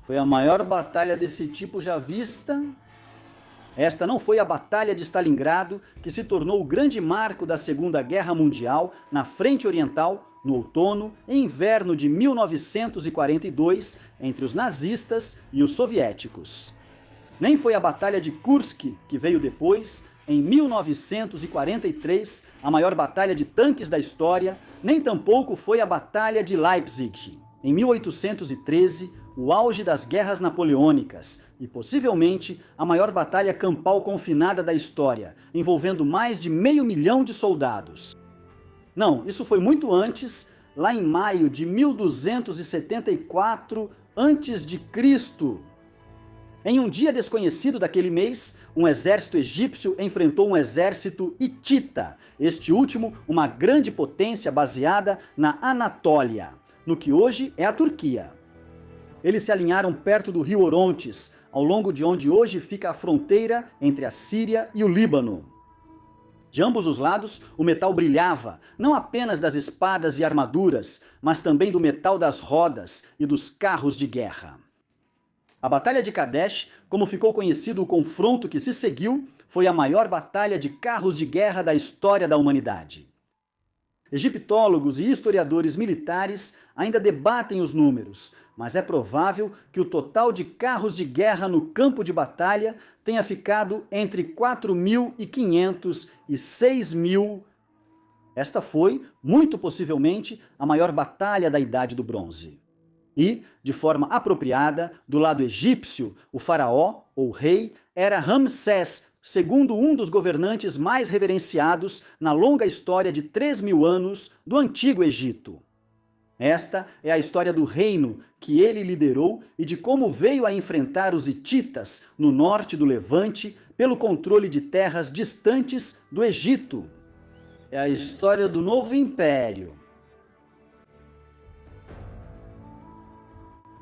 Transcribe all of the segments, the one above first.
Foi a maior batalha desse tipo já vista. Esta não foi a Batalha de Stalingrado, que se tornou o grande marco da Segunda Guerra Mundial na Frente Oriental, no outono e inverno de 1942, entre os nazistas e os soviéticos. Nem foi a Batalha de Kursk, que veio depois, em 1943, a maior batalha de tanques da história, nem tampouco foi a Batalha de Leipzig, em 1813, o auge das guerras napoleônicas e possivelmente a maior batalha campal confinada da história, envolvendo mais de 500.000 de soldados. Não, isso foi muito antes, lá em maio de 1274 a.C. Em um dia desconhecido daquele mês, um exército egípcio enfrentou um exército hitita, este último uma grande potência baseada na Anatólia, no que hoje é a Turquia. Eles se alinharam perto do rio Orontes, ao longo de onde hoje fica a fronteira entre a Síria e o Líbano. De ambos os lados, o metal brilhava, não apenas das espadas e armaduras, mas também do metal das rodas e dos carros de guerra. A Batalha de Kadesh, como ficou conhecido o confronto que se seguiu, foi a maior batalha de carros de guerra da história da humanidade. Egiptólogos e historiadores militares ainda debatem os números, mas é provável que o total de carros de guerra no campo de batalha tenha ficado entre 4.500 e 6.000. Esta foi, muito possivelmente, a maior batalha da Idade do Bronze. E, de forma apropriada, do lado egípcio, o faraó, ou rei, era Ramsés, segundo um dos governantes mais reverenciados na longa história de 3.000 anos do Antigo Egito. Esta é a história do reino que ele liderou e de como veio a enfrentar os hititas no norte do Levante pelo controle de terras distantes do Egito. É a história do Novo Império.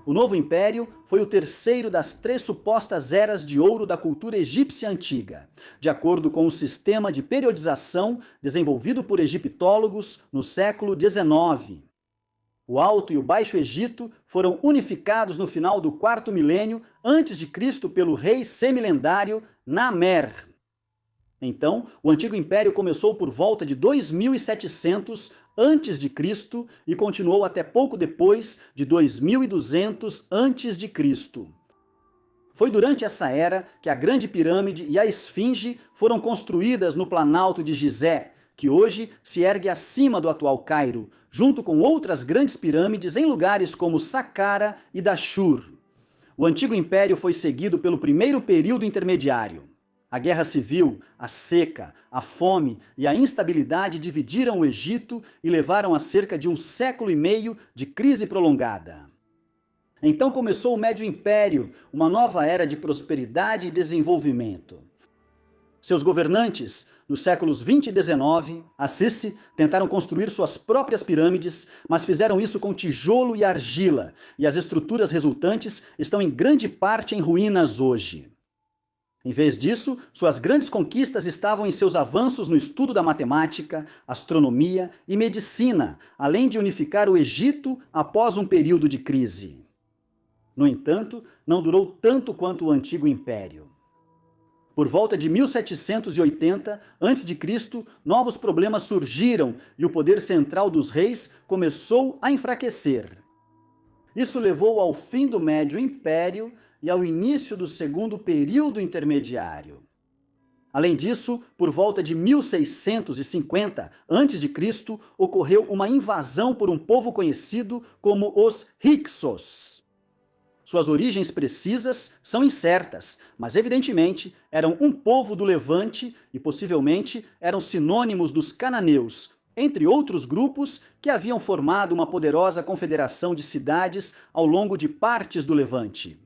O Novo Império foi o terceiro das 3 supostas eras de ouro da cultura egípcia antiga, de acordo com o sistema de periodização desenvolvido por egiptólogos no século XIX. O Alto e o Baixo Egito foram unificados no final do 4º milênio antes de Cristo pelo rei semilendário Namer. Então, o Antigo Império começou por volta de 2700 antes de Cristo e continuou até pouco depois de 2200 antes de Cristo. Foi durante essa era que a Grande Pirâmide e a Esfinge foram construídas no Planalto de Gizé, que hoje se ergue acima do atual Cairo, junto com outras grandes pirâmides em lugares como Saqqara e Dashur. O Antigo Império foi seguido pelo primeiro período intermediário. A guerra civil, a seca, a fome e a instabilidade dividiram o Egito e levaram a cerca de 1,5 séculos de crise prolongada. Então começou o Médio Império, uma nova era de prosperidade e desenvolvimento. Seus governantes, nos séculos 20 e 19, a Sisi, tentaram construir suas próprias pirâmides, mas fizeram isso com tijolo e argila, e as estruturas resultantes estão em grande parte em ruínas hoje. Em vez disso, suas grandes conquistas estavam em seus avanços no estudo da matemática, astronomia e medicina, além de unificar o Egito após um período de crise. No entanto, não durou tanto quanto o Antigo Império. Por volta de 1780 a.C., novos problemas surgiram e o poder central dos reis começou a enfraquecer. Isso levou ao fim do Médio Império e ao início do segundo período intermediário. Além disso, por volta de 1650 a.C., ocorreu uma invasão por um povo conhecido como os Hyksos. Suas origens precisas são incertas, mas evidentemente eram um povo do Levante e possivelmente eram sinônimos dos cananeus, entre outros grupos que haviam formado uma poderosa confederação de cidades ao longo de partes do Levante.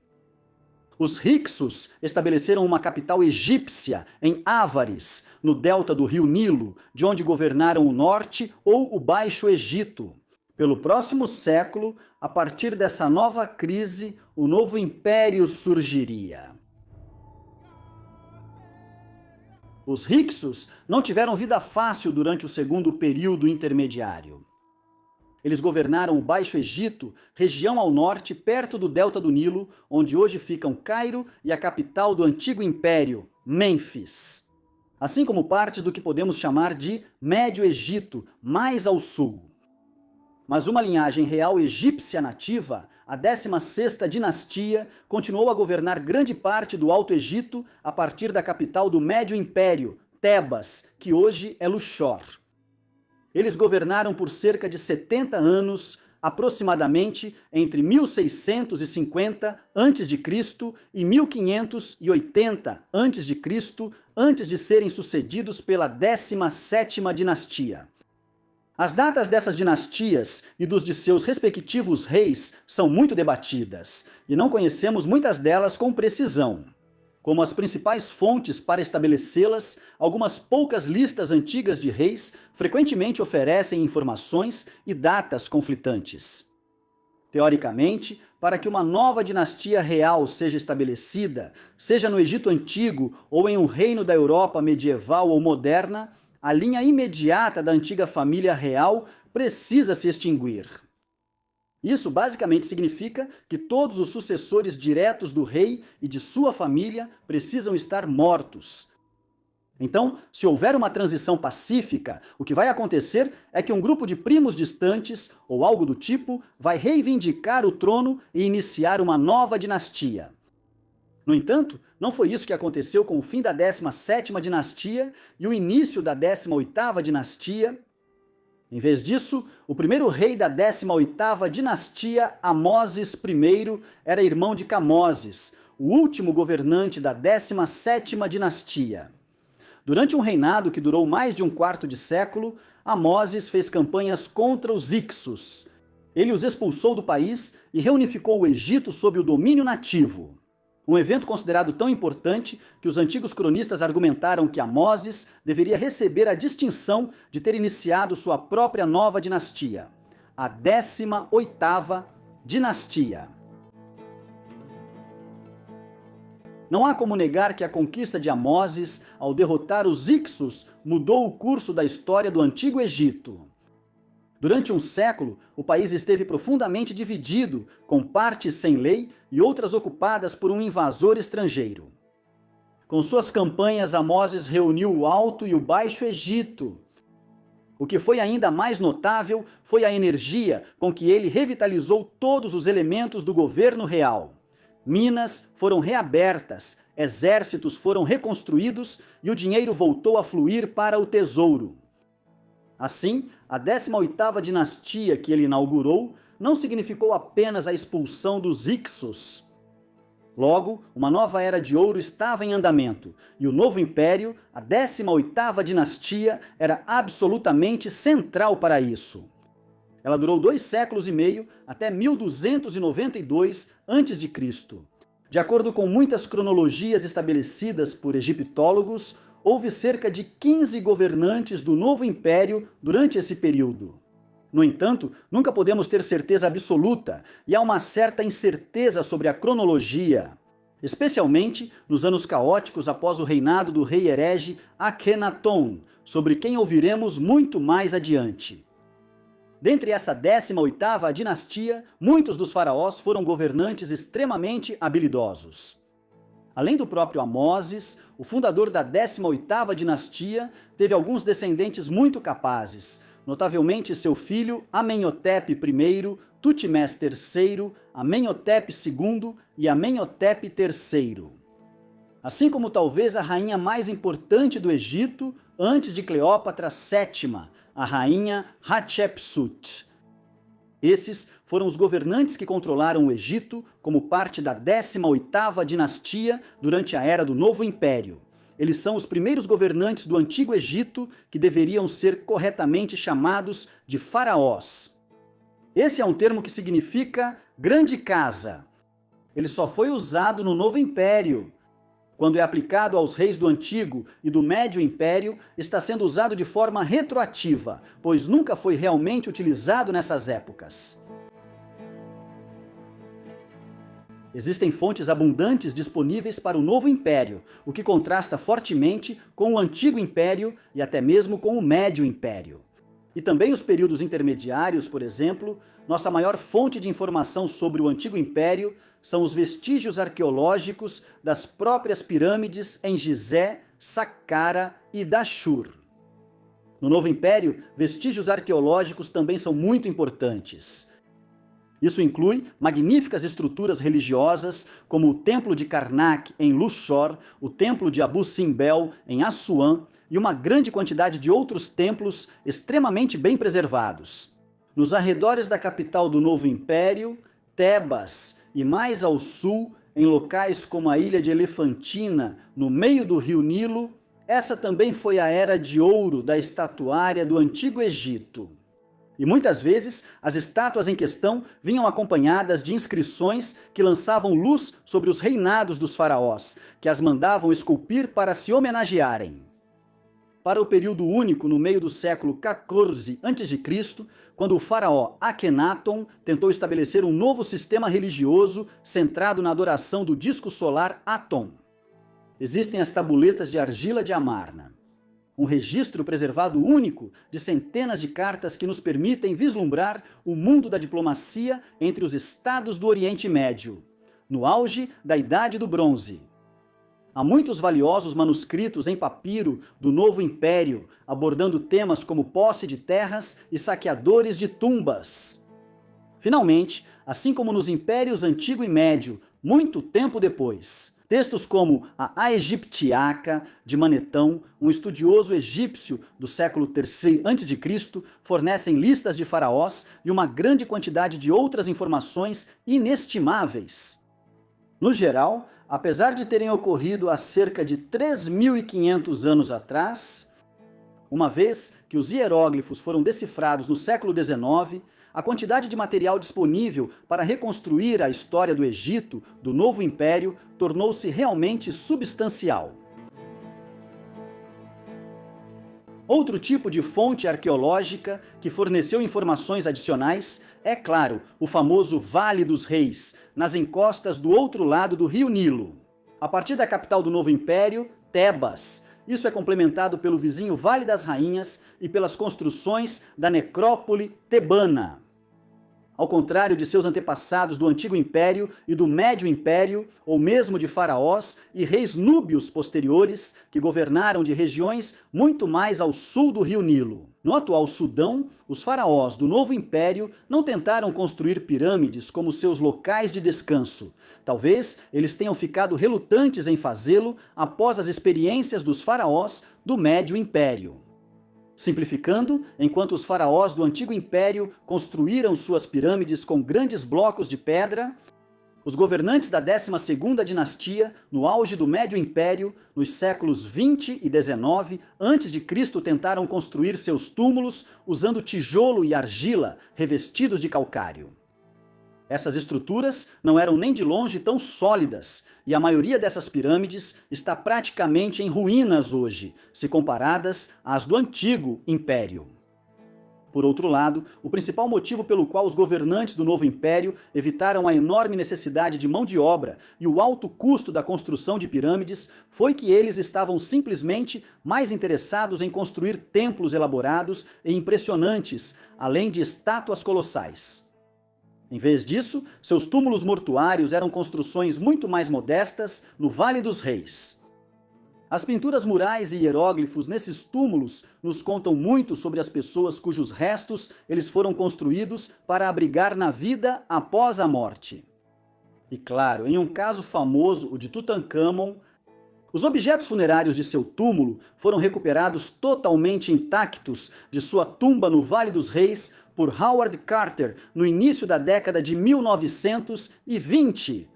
Os Hyksos estabeleceram uma capital egípcia em Ávaris, no delta do rio Nilo, de onde governaram o norte ou o Baixo Egito. Pelo próximo século, a partir dessa nova crise, o novo império surgiria. Os Hyksos não tiveram vida fácil durante o segundo período intermediário. Eles governaram o Baixo Egito, região ao norte, perto do delta do Nilo, onde hoje ficam Cairo e a capital do antigo império, Mênfis. Assim como parte do que podemos chamar de Médio Egito, mais ao sul. Mas uma linhagem real egípcia nativa, a 16ª dinastia, continuou a governar grande parte do Alto Egito a partir da capital do Médio Império, Tebas, que hoje é Luxor. Eles governaram por cerca de 70 anos, aproximadamente entre 1650 a.C. e 1580 a.C., antes de serem sucedidos pela 17ª dinastia. As datas dessas dinastias e dos de seus respectivos reis são muito debatidas, e não conhecemos muitas delas com precisão. Como as principais fontes para estabelecê-las, algumas poucas listas antigas de reis frequentemente oferecem informações e datas conflitantes. Teoricamente, para que uma nova dinastia real seja estabelecida, seja no Egito Antigo ou em um reino da Europa medieval ou moderna, a linha imediata da antiga família real precisa se extinguir. Isso basicamente significa que todos os sucessores diretos do rei e de sua família precisam estar mortos. Então, se houver uma transição pacífica, o que vai acontecer é que um grupo de primos distantes, ou algo do tipo, vai reivindicar o trono e iniciar uma nova dinastia. No entanto, não foi isso que aconteceu com o fim da 17ª dinastia e o início da 18ª dinastia. Em vez disso, o primeiro rei da 18ª dinastia, Amoses I, era irmão de Camoses, o último governante da 17ª dinastia. Durante um reinado que durou mais de um quarto de século, Amoses fez campanhas contra os Ixos. Ele os expulsou do país e reunificou o Egito sob o domínio nativo. Um evento considerado tão importante que os antigos cronistas argumentaram que Amoses deveria receber a distinção de ter iniciado sua própria nova dinastia, a 18ª dinastia. Não há como negar que a conquista de Amoses, ao derrotar os Ixos, mudou o curso da história do Antigo Egito. Durante um século, o país esteve profundamente dividido, com partes sem lei e outras ocupadas por um invasor estrangeiro. Com suas campanhas, Amoses reuniu o Alto e o Baixo Egito. O que foi ainda mais notável foi a energia com que ele revitalizou todos os elementos do governo real. Minas foram reabertas, exércitos foram reconstruídos e o dinheiro voltou a fluir para o tesouro. Assim, a 18ª dinastia que ele inaugurou não significou apenas a expulsão dos Ixos. Logo, uma nova era de ouro estava em andamento, e o novo império, a 18ª dinastia, era absolutamente central para isso. Ela durou 2 séculos e meio, até 1292 a.C. De acordo com muitas cronologias estabelecidas por egiptólogos, houve cerca de 15 governantes do novo império durante esse período. No entanto, nunca podemos ter certeza absoluta, e há uma certa incerteza sobre a cronologia, especialmente nos anos caóticos após o reinado do rei herege Akhenaton, sobre quem ouviremos muito mais adiante. Dentre essa 18ª dinastia, muitos dos faraós foram governantes extremamente habilidosos. Além do próprio Amoses, o fundador da 18ª dinastia teve alguns descendentes muito capazes, notavelmente seu filho Amenhotep I, Tutmés III, Amenhotep II e Amenhotep III. Assim como talvez a rainha mais importante do Egito, antes de Cleópatra VII, a rainha Hatshepsut. Esses foram os governantes que controlaram o Egito como parte da 18ª dinastia durante a Era do Novo Império. Eles são os primeiros governantes do Antigo Egito que deveriam ser corretamente chamados de faraós. Esse é um termo que significa grande casa. Ele só foi usado no Novo Império. Quando é aplicado aos reis do Antigo e do Médio Império, está sendo usado de forma retroativa, pois nunca foi realmente utilizado nessas épocas. Existem fontes abundantes disponíveis para o Novo Império, o que contrasta fortemente com o Antigo Império e até mesmo com o Médio Império. E também os períodos intermediários, por exemplo, nossa maior fonte de informação sobre o Antigo Império são os vestígios arqueológicos das próprias pirâmides em Gizé, Saqqara e Dashur. No Novo Império, vestígios arqueológicos também são muito importantes. Isso inclui magníficas estruturas religiosas, como o Templo de Karnak, em Luxor, o Templo de Abu Simbel, em Assuã, e uma grande quantidade de outros templos extremamente bem preservados. Nos arredores da capital do Novo Império, Tebas, e mais ao sul, em locais como a ilha de Elefantina, no meio do rio Nilo, essa também foi a era de ouro da estatuária do Antigo Egito. E muitas vezes, as estátuas em questão vinham acompanhadas de inscrições que lançavam luz sobre os reinados dos faraós, que as mandavam esculpir para se homenagearem. Para o período único no meio do século XIV a.C., quando o faraó Akhenaton tentou estabelecer um novo sistema religioso centrado na adoração do disco solar Aton. Existem as tabuletas de argila de Amarna, um registro preservado único de centenas de cartas que nos permitem vislumbrar o mundo da diplomacia entre os estados do Oriente Médio, no auge da Idade do Bronze. Há muitos valiosos manuscritos em papiro do Novo Império, abordando temas como posse de terras e saqueadores de tumbas. Finalmente, assim como nos impérios Antigo e Médio, muito tempo depois, textos como a Aegyptiaca, de Manetão, um estudioso egípcio do século III a.C., fornecem listas de faraós e uma grande quantidade de outras informações inestimáveis. No geral, apesar de terem ocorrido há cerca de 3.500 anos atrás, uma vez que os hieróglifos foram decifrados no século XIX, a quantidade de material disponível para reconstruir a história do Egito, do Novo Império, tornou-se realmente substancial. Outro tipo de fonte arqueológica que forneceu informações adicionais é, claro, o famoso Vale dos Reis, nas encostas do outro lado do rio Nilo. A partir da capital do Novo Império, Tebas, isso é complementado pelo vizinho Vale das Rainhas e pelas construções da necrópole tebana. Ao contrário de seus antepassados do Antigo Império e do Médio Império, ou mesmo de faraós e reis núbios posteriores, que governaram de regiões muito mais ao sul do rio Nilo. No atual Sudão, os faraós do Novo Império não tentaram construir pirâmides como seus locais de descanso. Talvez eles tenham ficado relutantes em fazê-lo após as experiências dos faraós do Médio Império. Simplificando, enquanto os faraós do Antigo Império construíram suas pirâmides com grandes blocos de pedra, os governantes da 12ª dinastia, no auge do Médio Império, nos séculos 20 e 19 a.C., tentaram construir seus túmulos usando tijolo e argila revestidos de calcário. Essas estruturas não eram nem de longe tão sólidas, e a maioria dessas pirâmides está praticamente em ruínas hoje, se comparadas às do Antigo Império. Por outro lado, o principal motivo pelo qual os governantes do Novo Império evitaram a enorme necessidade de mão de obra e o alto custo da construção de pirâmides foi que eles estavam simplesmente mais interessados em construir templos elaborados e impressionantes, além de estátuas colossais. Em vez disso, seus túmulos mortuários eram construções muito mais modestas no Vale dos Reis. As pinturas murais e hieróglifos nesses túmulos nos contam muito sobre as pessoas cujos restos eles foram construídos para abrigar na vida após a morte. E claro, em um caso famoso, o de Tutancâmon, os objetos funerários de seu túmulo foram recuperados totalmente intactos de sua tumba no Vale dos Reis por Howard Carter no início da década de 1920.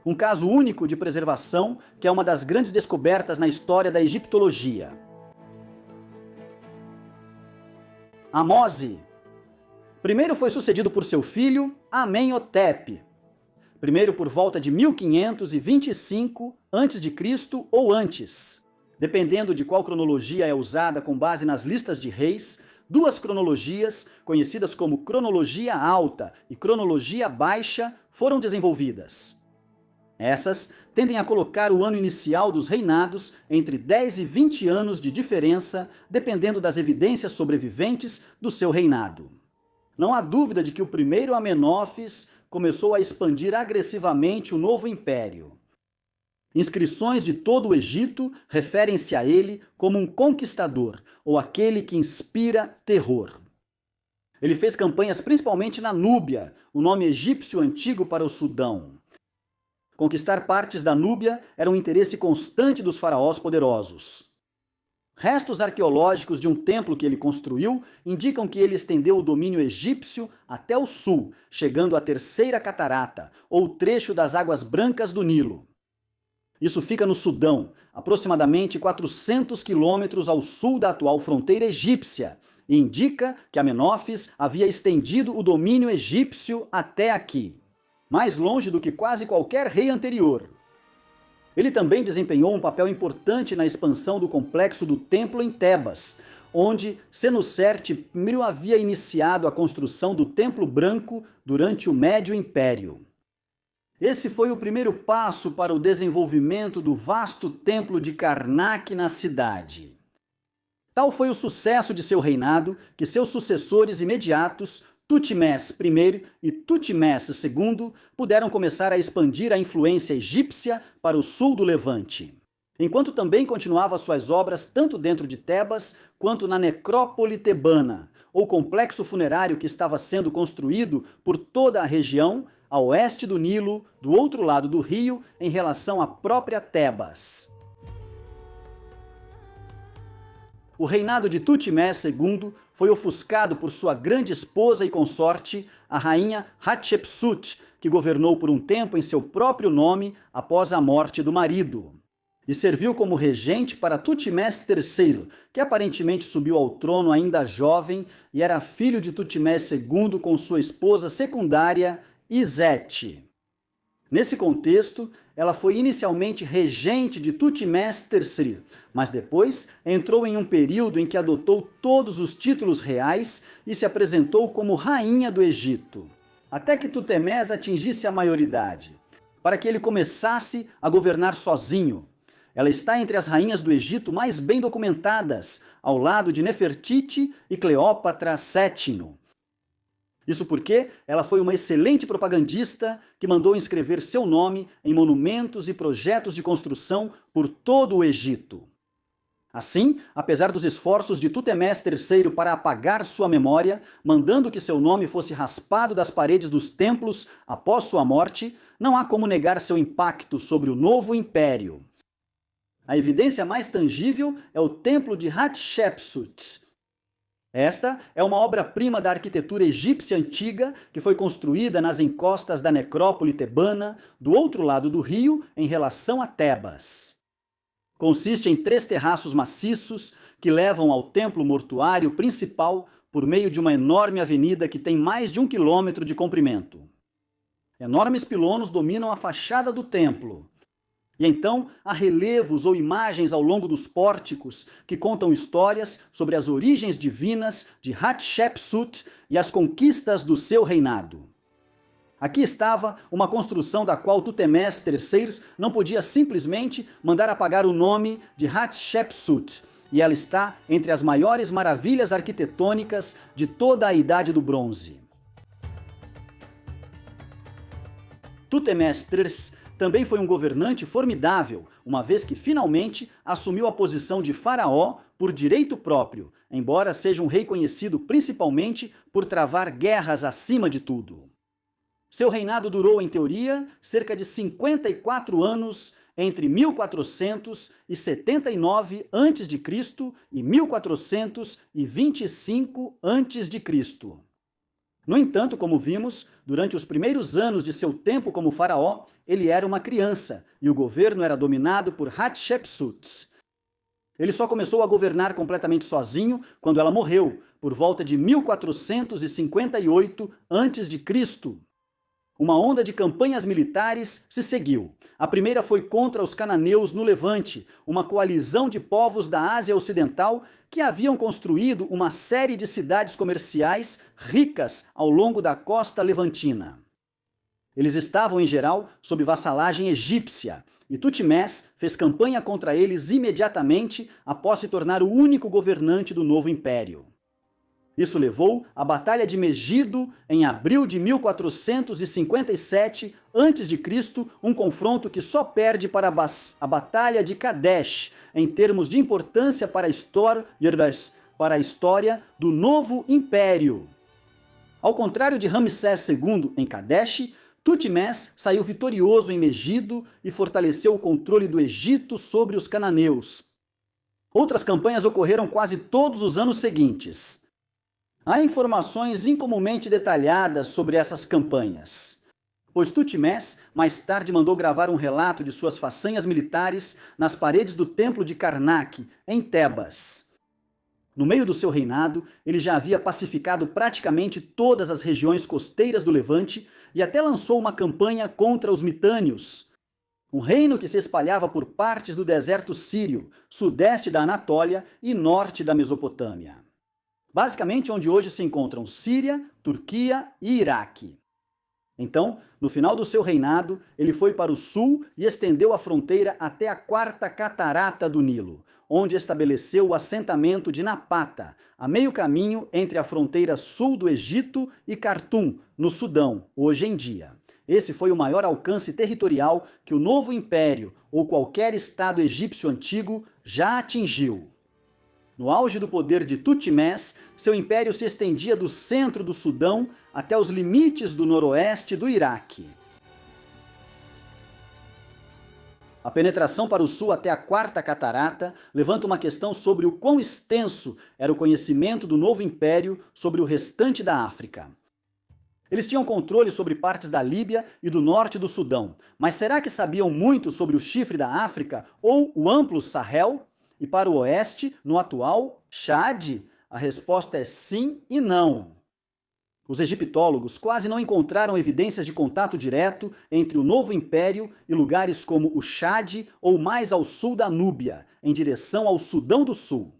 Um caso único de preservação que é uma das grandes descobertas na história da egiptologia. Amose. Primeiro foi sucedido por seu filho, Amenhotep. Primeiro por volta de 1525 a.C. ou antes. Dependendo de qual cronologia é usada com base nas listas de reis, duas cronologias, conhecidas como cronologia alta e cronologia baixa, foram desenvolvidas. Essas tendem a colocar o ano inicial dos reinados entre 10 e 20 anos de diferença, dependendo das evidências sobreviventes do seu reinado. Não há dúvida de que o primeiro Amenófis começou a expandir agressivamente o novo império. Inscrições de todo o Egito referem-se a ele como um conquistador, ou aquele que inspira terror. Ele fez campanhas principalmente na Núbia, o nome egípcio antigo para o Sudão. Conquistar partes da Núbia era um interesse constante dos faraós poderosos. Restos arqueológicos de um templo que ele construiu indicam que ele estendeu o domínio egípcio até o sul, chegando à Terceira Catarata, ou trecho das Águas Brancas do Nilo. Isso fica no Sudão, aproximadamente 400 quilômetros ao sul da atual fronteira egípcia, e indica que Amenófis havia estendido o domínio egípcio até aqui, mais longe do que quase qualquer rei anterior. Ele também desempenhou um papel importante na expansão do complexo do templo em Tebas, onde Senuserte I havia iniciado a construção do Templo Branco durante o Médio Império. Esse foi o primeiro passo para o desenvolvimento do vasto templo de Karnak na cidade. Tal foi o sucesso de seu reinado que seus sucessores imediatos, Tutmés I e Tutmés II, puderam começar a expandir a influência egípcia para o sul do Levante, enquanto também continuava suas obras tanto dentro de Tebas quanto na necrópole tebana, ou complexo funerário que estava sendo construído por toda a região, a oeste do Nilo, do outro lado do rio, em relação à própria Tebas. O reinado de Tutmés II foi ofuscado por sua grande esposa e consorte, a rainha Hatshepsut, que governou por um tempo em seu próprio nome após a morte do marido. E serviu como regente para Tutmés III, que aparentemente subiu ao trono ainda jovem e era filho de Tutmés II com sua esposa secundária, Izete. Nesse contexto, ela foi inicialmente regente de Tutmés III, mas depois entrou em um período em que adotou todos os títulos reais e se apresentou como rainha do Egito, até que Tutmés atingisse a maioridade, para que ele começasse a governar sozinho. Ela está entre as rainhas do Egito mais bem documentadas, ao lado de Nefertiti e Cleópatra VII. Isso porque ela foi uma excelente propagandista que mandou inscrever seu nome em monumentos e projetos de construção por todo o Egito. Assim, apesar dos esforços de Tutmés III para apagar sua memória, mandando que seu nome fosse raspado das paredes dos templos após sua morte, não há como negar seu impacto sobre o novo império. A evidência mais tangível é o Templo de Hatshepsut. Esta é uma obra-prima da arquitetura egípcia antiga que foi construída nas encostas da necrópole tebana, do outro lado do rio, em relação a Tebas. Consiste em 3 terraços maciços que levam ao templo mortuário principal por meio de uma enorme avenida que tem mais de 1 quilômetro de comprimento. Enormes pilonos dominam a fachada do templo. E então há relevos ou imagens ao longo dos pórticos que contam histórias sobre as origens divinas de Hatshepsut e as conquistas do seu reinado. Aqui estava uma construção da qual Tutmés III não podia simplesmente mandar apagar o nome de Hatshepsut, e ela está entre as maiores maravilhas arquitetônicas de toda a Idade do Bronze. Tutmés III também foi um governante formidável, uma vez que finalmente assumiu a posição de faraó por direito próprio, embora seja um rei conhecido principalmente por travar guerras acima de tudo. Seu reinado durou, em teoria, cerca de 54 anos, entre 1479 a.C. e 1425 a.C. No entanto, como vimos, durante os primeiros anos de seu tempo como faraó, ele era uma criança e o governo era dominado por Hatshepsut. Ele só começou a governar completamente sozinho quando ela morreu, por volta de 1458 a.C. Uma onda de campanhas militares se seguiu. A primeira foi contra os cananeus no Levante, uma coalizão de povos da Ásia Ocidental que haviam construído uma série de cidades comerciais ricas ao longo da costa levantina. Eles estavam, em geral, sob vassalagem egípcia, e Tutmés fez campanha contra eles imediatamente após se tornar o único governante do novo império. Isso levou à Batalha de Megido em abril de 1457 a.C., um confronto que só perde para a Batalha de Kadesh, em termos de importância para a história do novo império. Ao contrário de Ramsés II em Kadesh, Tutmés saiu vitorioso em Megido e fortaleceu o controle do Egito sobre os cananeus. Outras campanhas ocorreram quase todos os anos seguintes. Há informações incomumente detalhadas sobre essas campanhas, pois Tutmés mais tarde mandou gravar um relato de suas façanhas militares nas paredes do templo de Karnak, em Tebas. No meio do seu reinado, ele já havia pacificado praticamente todas as regiões costeiras do Levante e até lançou uma campanha contra os mitânios, um reino que se espalhava por partes do deserto sírio, sudeste da Anatólia e norte da Mesopotâmia. Basicamente onde hoje se encontram Síria, Turquia e Iraque. Então, no final do seu reinado, ele foi para o sul e estendeu a fronteira até a quarta catarata do Nilo, onde estabeleceu o assentamento de Napata, a meio caminho entre a fronteira sul do Egito e Khartum, no Sudão, hoje em dia. Esse foi o maior alcance territorial que o novo império ou qualquer estado egípcio antigo já atingiu. No auge do poder de Tutmés, seu império se estendia do centro do Sudão até os limites do noroeste do Iraque. A penetração para o sul até a quarta catarata levanta uma questão sobre o quão extenso era o conhecimento do novo império sobre o restante da África. Eles tinham controle sobre partes da Líbia e do norte do Sudão, mas será que sabiam muito sobre o chifre da África ou o amplo Sahel? E para o oeste, no atual Chad, a resposta é sim e não. Os egiptólogos quase não encontraram evidências de contato direto entre o novo império e lugares como o Chad ou mais ao sul da Núbia, em direção ao Sudão do Sul.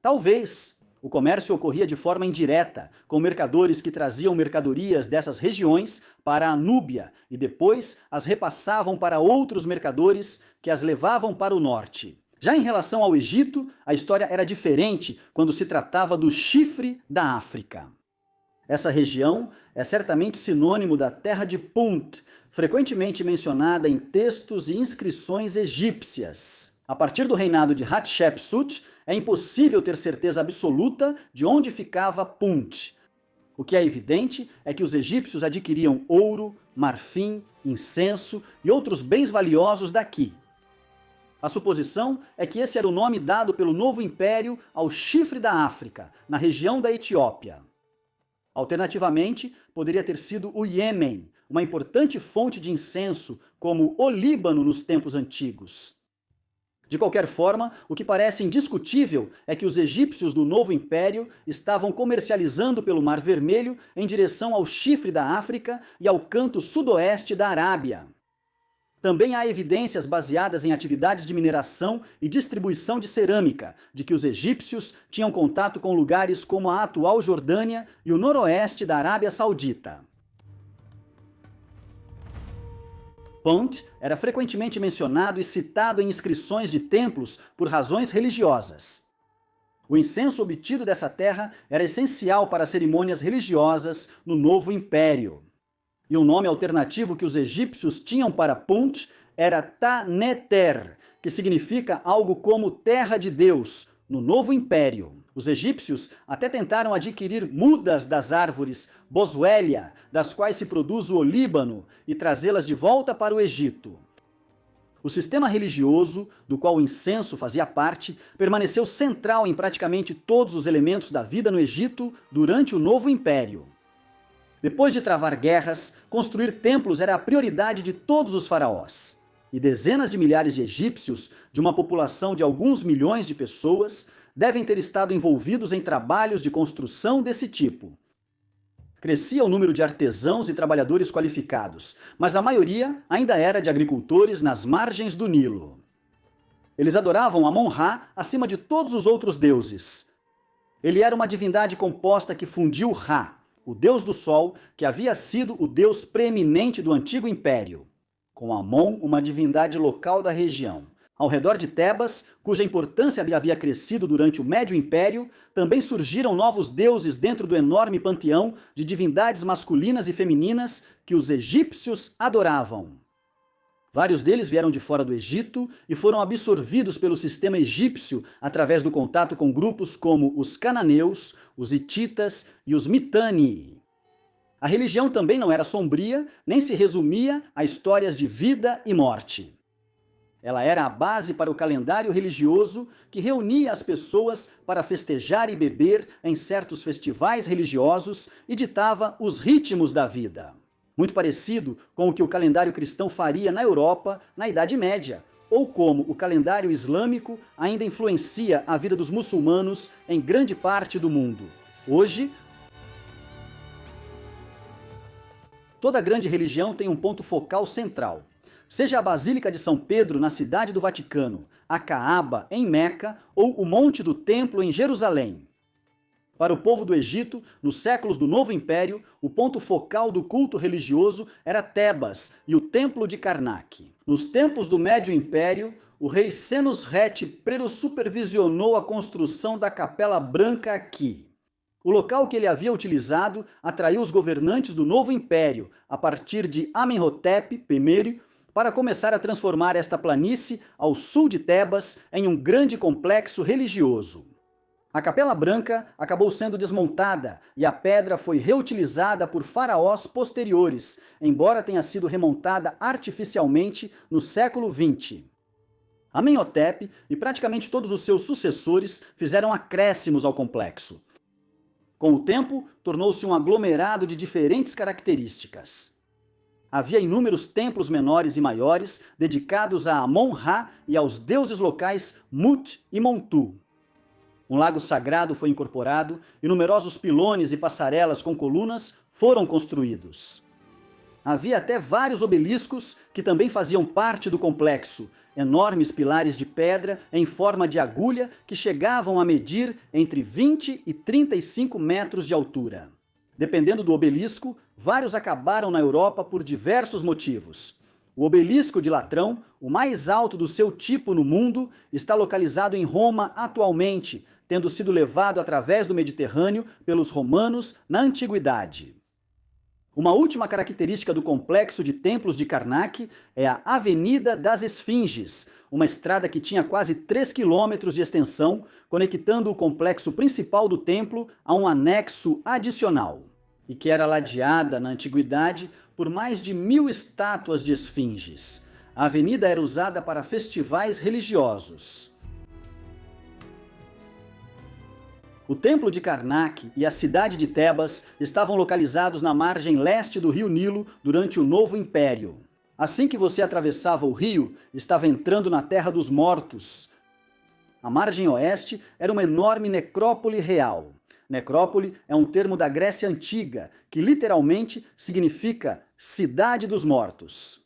Talvez o comércio ocorria de forma indireta, com mercadores que traziam mercadorias dessas regiões para a Núbia e depois as repassavam para outros mercadores que as levavam para o norte. Já em relação ao Egito, a história era diferente quando se tratava do chifre da África. Essa região é certamente sinônimo da terra de Punt, frequentemente mencionada em textos e inscrições egípcias. A partir do reinado de Hatshepsut, é impossível ter certeza absoluta de onde ficava Punt. O que é evidente é que os egípcios adquiriam ouro, marfim, incenso e outros bens valiosos daqui. A suposição é que esse era o nome dado pelo novo império ao chifre da África, na região da Etiópia. Alternativamente, poderia ter sido o Iêmen, uma importante fonte de incenso, como o Líbano nos tempos antigos. De qualquer forma, o que parece indiscutível é que os egípcios do novo império estavam comercializando pelo Mar Vermelho em direção ao chifre da África e ao canto sudoeste da Arábia. Também há evidências baseadas em atividades de mineração e distribuição de cerâmica, de que os egípcios tinham contato com lugares como a atual Jordânia e o noroeste da Arábia Saudita. Punt era frequentemente mencionado e citado em inscrições de templos por razões religiosas. O incenso obtido dessa terra era essencial para cerimônias religiosas no novo império. E o nome alternativo que os egípcios tinham para Punt era Ta-Neter, que significa algo como Terra de Deus, no Novo Império. Os egípcios até tentaram adquirir mudas das árvores Boswellia, das quais se produz o olíbano, e trazê-las de volta para o Egito. O sistema religioso, do qual o incenso fazia parte, permaneceu central em praticamente todos os elementos da vida no Egito durante o Novo Império. Depois de travar guerras, construir templos era a prioridade de todos os faraós. E dezenas de milhares de egípcios, de uma população de alguns milhões de pessoas, devem ter estado envolvidos em trabalhos de construção desse tipo. Crescia o número de artesãos e trabalhadores qualificados, mas a maioria ainda era de agricultores nas margens do Nilo. Eles adoravam Amon-Ra acima de todos os outros deuses. Ele era uma divindade composta que fundiu Ra, o deus do sol, que havia sido o deus preeminente do antigo império, com Amon, uma divindade local da região. Ao redor de Tebas, cuja importância havia crescido durante o Médio Império, também surgiram novos deuses dentro do enorme panteão de divindades masculinas e femininas que os egípcios adoravam. Vários deles vieram de fora do Egito e foram absorvidos pelo sistema egípcio através do contato com grupos como os cananeus, os hititas e os Mitanni. A religião também não era sombria, nem se resumia a histórias de vida e morte. Ela era a base para o calendário religioso que reunia as pessoas para festejar e beber em certos festivais religiosos e ditava os ritmos da vida. Muito parecido com o que o calendário cristão faria na Europa na Idade Média, ou como o calendário islâmico ainda influencia a vida dos muçulmanos em grande parte do mundo. Hoje, toda grande religião tem um ponto focal central. Seja a Basílica de São Pedro, na Cidade do Vaticano, a Caaba, em Meca, ou o Monte do Templo, em Jerusalém. Para o povo do Egito, nos séculos do Novo Império, o ponto focal do culto religioso era Tebas e o Templo de Karnak. Nos tempos do Médio Império, o rei Senusret supervisionou a construção da Capela Branca aqui. O local que ele havia utilizado atraiu os governantes do Novo Império, a partir de Amenhotep I, para começar a transformar esta planície ao sul de Tebas em um grande complexo religioso. A Capela Branca acabou sendo desmontada e a pedra foi reutilizada por faraós posteriores, embora tenha sido remontada artificialmente no século XX. Amenhotep e praticamente todos os seus sucessores fizeram acréscimos ao complexo. Com o tempo, tornou-se um aglomerado de diferentes características. Havia inúmeros templos menores e maiores dedicados a Amon-Ra e aos deuses locais Mut e Montu. Um lago sagrado foi incorporado e numerosos pilones e passarelas com colunas foram construídos. Havia até vários obeliscos que também faziam parte do complexo, enormes pilares de pedra em forma de agulha que chegavam a medir entre 20 e 35 metros de altura. Dependendo do obelisco, vários acabaram na Europa por diversos motivos. O obelisco de Latrão, o mais alto do seu tipo no mundo, está localizado em Roma atualmente, tendo sido levado através do Mediterrâneo pelos romanos na antiguidade. Uma última característica do complexo de templos de Karnak é a Avenida das Esfinges, uma estrada que tinha quase 3 quilômetros de extensão, conectando o complexo principal do templo a um anexo adicional, e que era ladeada na antiguidade por mais de 1000 estátuas de esfinges. A avenida era usada para festivais religiosos. O Templo de Karnak e a cidade de Tebas estavam localizados na margem leste do rio Nilo durante o Novo Império. Assim que você atravessava o rio, estava entrando na Terra dos Mortos. A margem oeste era uma enorme necrópole real. Necrópole é um termo da Grécia Antiga, que literalmente significa Cidade dos Mortos.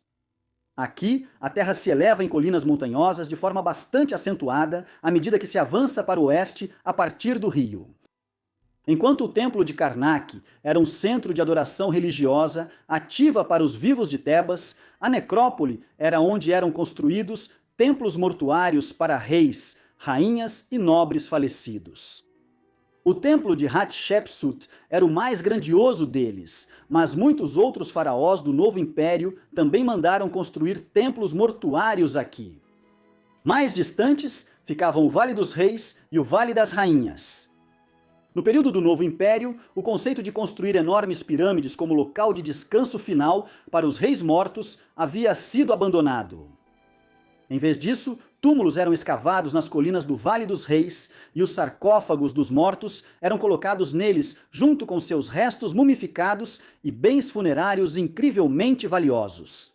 Aqui, a terra se eleva em colinas montanhosas de forma bastante acentuada à medida que se avança para o oeste a partir do rio. Enquanto o Templo de Karnak era um centro de adoração religiosa ativa para os vivos de Tebas, a necrópole era onde eram construídos templos mortuários para reis, rainhas e nobres falecidos. O templo de Hatshepsut era o mais grandioso deles, mas muitos outros faraós do Novo Império também mandaram construir templos mortuários aqui. Mais distantes ficavam o Vale dos Reis e o Vale das Rainhas. No período do Novo Império, o conceito de construir enormes pirâmides como local de descanso final para os reis mortos havia sido abandonado. Em vez disso, túmulos eram escavados nas colinas do Vale dos Reis e os sarcófagos dos mortos eram colocados neles junto com seus restos mumificados e bens funerários incrivelmente valiosos.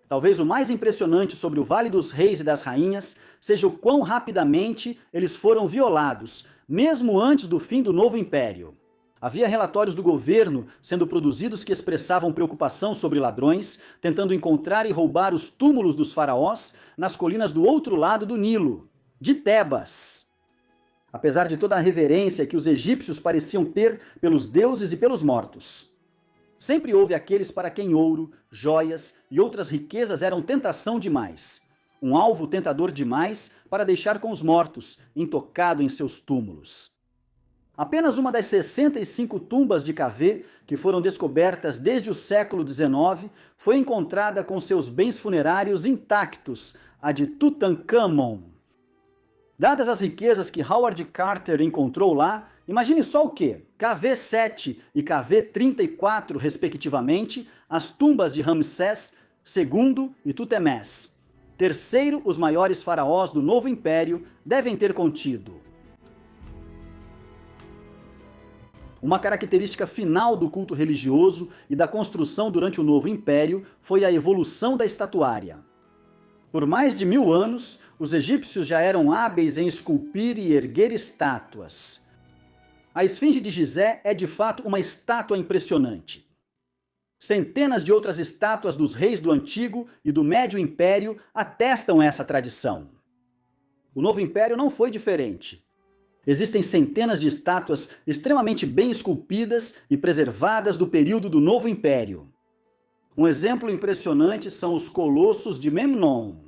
Talvez o mais impressionante sobre o Vale dos Reis e das Rainhas seja o quão rapidamente eles foram violados, mesmo antes do fim do Novo Império. Havia relatórios do governo sendo produzidos que expressavam preocupação sobre ladrões, tentando encontrar e roubar os túmulos dos faraós nas colinas do outro lado do Nilo, de Tebas. apesar de toda a reverência que os egípcios pareciam ter pelos deuses e pelos mortos. Sempre houve aqueles para quem ouro, joias e outras riquezas eram tentação demais, um alvo tentador demais para deixar com os mortos, intocado em seus túmulos. Apenas uma das 65 tumbas de Kv que foram descobertas desde o século XIX foi encontrada com seus bens funerários intactos, a de Tutankhamon. Dadas as riquezas que Howard Carter encontrou lá, imagine só o quê? Kv7 e Kv34, respectivamente, as tumbas de Ramsés II e Tutemés. Terceiro, os maiores faraós do Novo Império devem ter contido. Uma característica final do culto religioso e da construção durante o Novo Império foi a evolução da estatuária. Por mais de 1000 anos, os egípcios já eram hábeis em esculpir e erguer estátuas. A Esfinge de Gizé é de fato uma estátua impressionante. Centenas de outras estátuas dos reis do Antigo e do Médio Império atestam essa tradição. O Novo Império não foi diferente. Existem centenas de estátuas extremamente bem esculpidas e preservadas do período do Novo Império. Um exemplo impressionante são os Colossos de Memnon.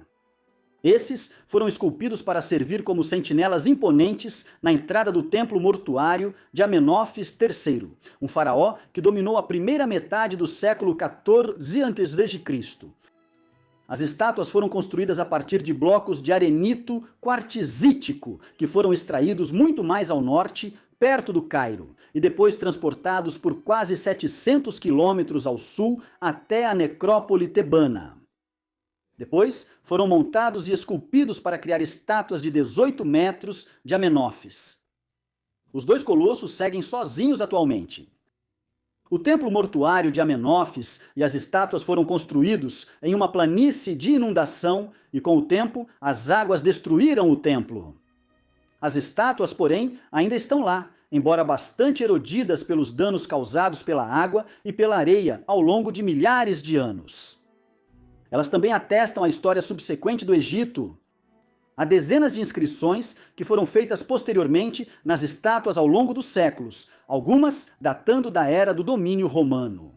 Esses foram esculpidos para servir como sentinelas imponentes na entrada do templo mortuário de Amenófis III, um faraó que dominou a primeira metade do século XIV a.C. As estátuas foram construídas a partir de blocos de arenito quartzítico, que foram extraídos muito mais ao norte, perto do Cairo, e depois transportados por quase 700 quilômetros ao sul até a necrópole tebana. Depois, foram montados e esculpidos para criar estátuas de 18 metros de Amenófis. Os dois colossos seguem sozinhos atualmente. O templo mortuário de Amenófis e as estátuas foram construídos em uma planície de inundação e, com o tempo, as águas destruíram o templo. As estátuas, porém, ainda estão lá, embora bastante erodidas pelos danos causados pela água e pela areia ao longo de milhares de anos. Elas também atestam a história subsequente do Egito. Há dezenas de inscrições que foram feitas posteriormente nas estátuas ao longo dos séculos, algumas datando da era do domínio romano.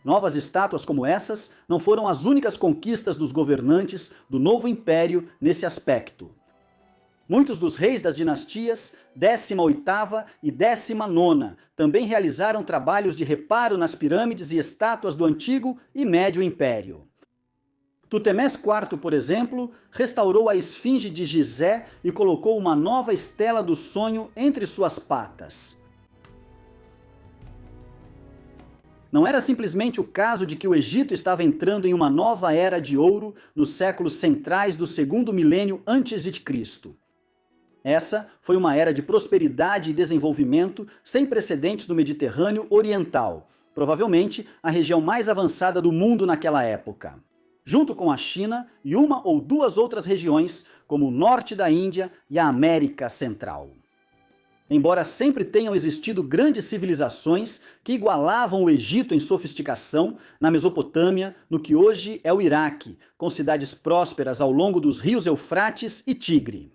Novas estátuas como essas não foram as únicas conquistas dos governantes do Novo Império nesse aspecto. Muitos dos reis das dinastias 18ª e 19ª também realizaram trabalhos de reparo nas pirâmides e estátuas do Antigo e Médio Império. Tutemés IV, por exemplo, restaurou a Esfinge de Gizé e colocou uma nova estela do sonho entre suas patas. Não era simplesmente o caso de que o Egito estava entrando em uma nova era de ouro nos séculos centrais do segundo milênio antes de Cristo. Essa foi uma era de prosperidade e desenvolvimento sem precedentes no Mediterrâneo Oriental, provavelmente a região mais avançada do mundo naquela época, junto com a China e uma ou duas outras regiões, como o norte da Índia e a América Central. Embora sempre tenham existido grandes civilizações que igualavam o Egito em sofisticação, na Mesopotâmia, no que hoje é o Iraque, com cidades prósperas ao longo dos rios Eufrates e Tigre.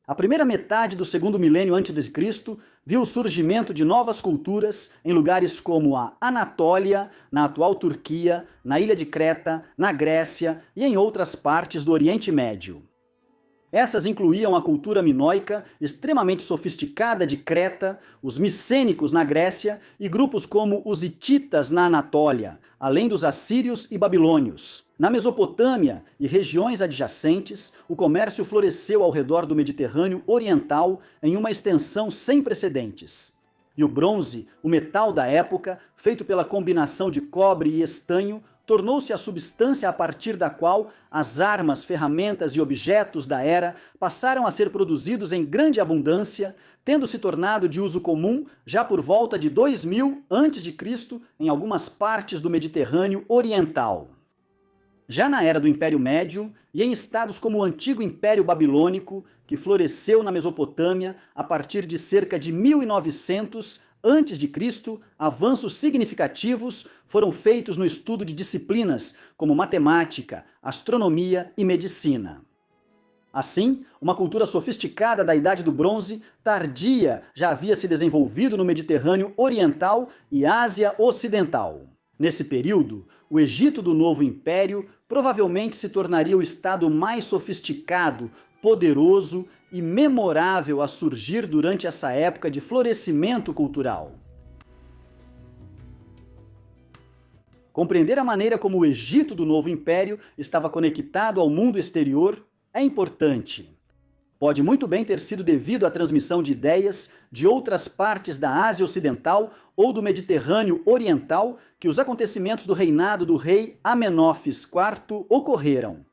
A primeira metade do segundo milênio antes de Cristo viu o surgimento de novas culturas em lugares como a Anatólia, na atual Turquia, na ilha de Creta, na Grécia e em outras partes do Oriente Médio. Essas incluíam a cultura minoica, extremamente sofisticada de Creta, os micênicos na Grécia e grupos como os hititas na Anatólia, além dos assírios e babilônios. Na Mesopotâmia e regiões adjacentes, o comércio floresceu ao redor do Mediterrâneo Oriental em uma extensão sem precedentes. E o bronze, o metal da época, feito pela combinação de cobre e estanho, tornou-se a substância a partir da qual as armas, ferramentas e objetos da era passaram a ser produzidos em grande abundância, tendo se tornado de uso comum já por volta de 2000 a.C. em algumas partes do Mediterrâneo Oriental. Já na era do Império Médio e em estados como o antigo Império Babilônico, que floresceu na Mesopotâmia a partir de cerca de 1900 antes de Cristo, avanços significativos foram feitos no estudo de disciplinas como matemática, astronomia e medicina. Assim, uma cultura sofisticada da Idade do Bronze, tardia, já havia se desenvolvido no Mediterrâneo Oriental e Ásia Ocidental. Nesse período, o Egito do Novo Império provavelmente se tornaria o estado mais sofisticado, poderoso e memorável a surgir durante essa época de florescimento cultural. Compreender a maneira como o Egito do Novo Império estava conectado ao mundo exterior é importante. Pode muito bem ter sido devido à transmissão de ideias de outras partes da Ásia Ocidental ou do Mediterrâneo Oriental que os acontecimentos do reinado do rei Amenófis IV ocorreram.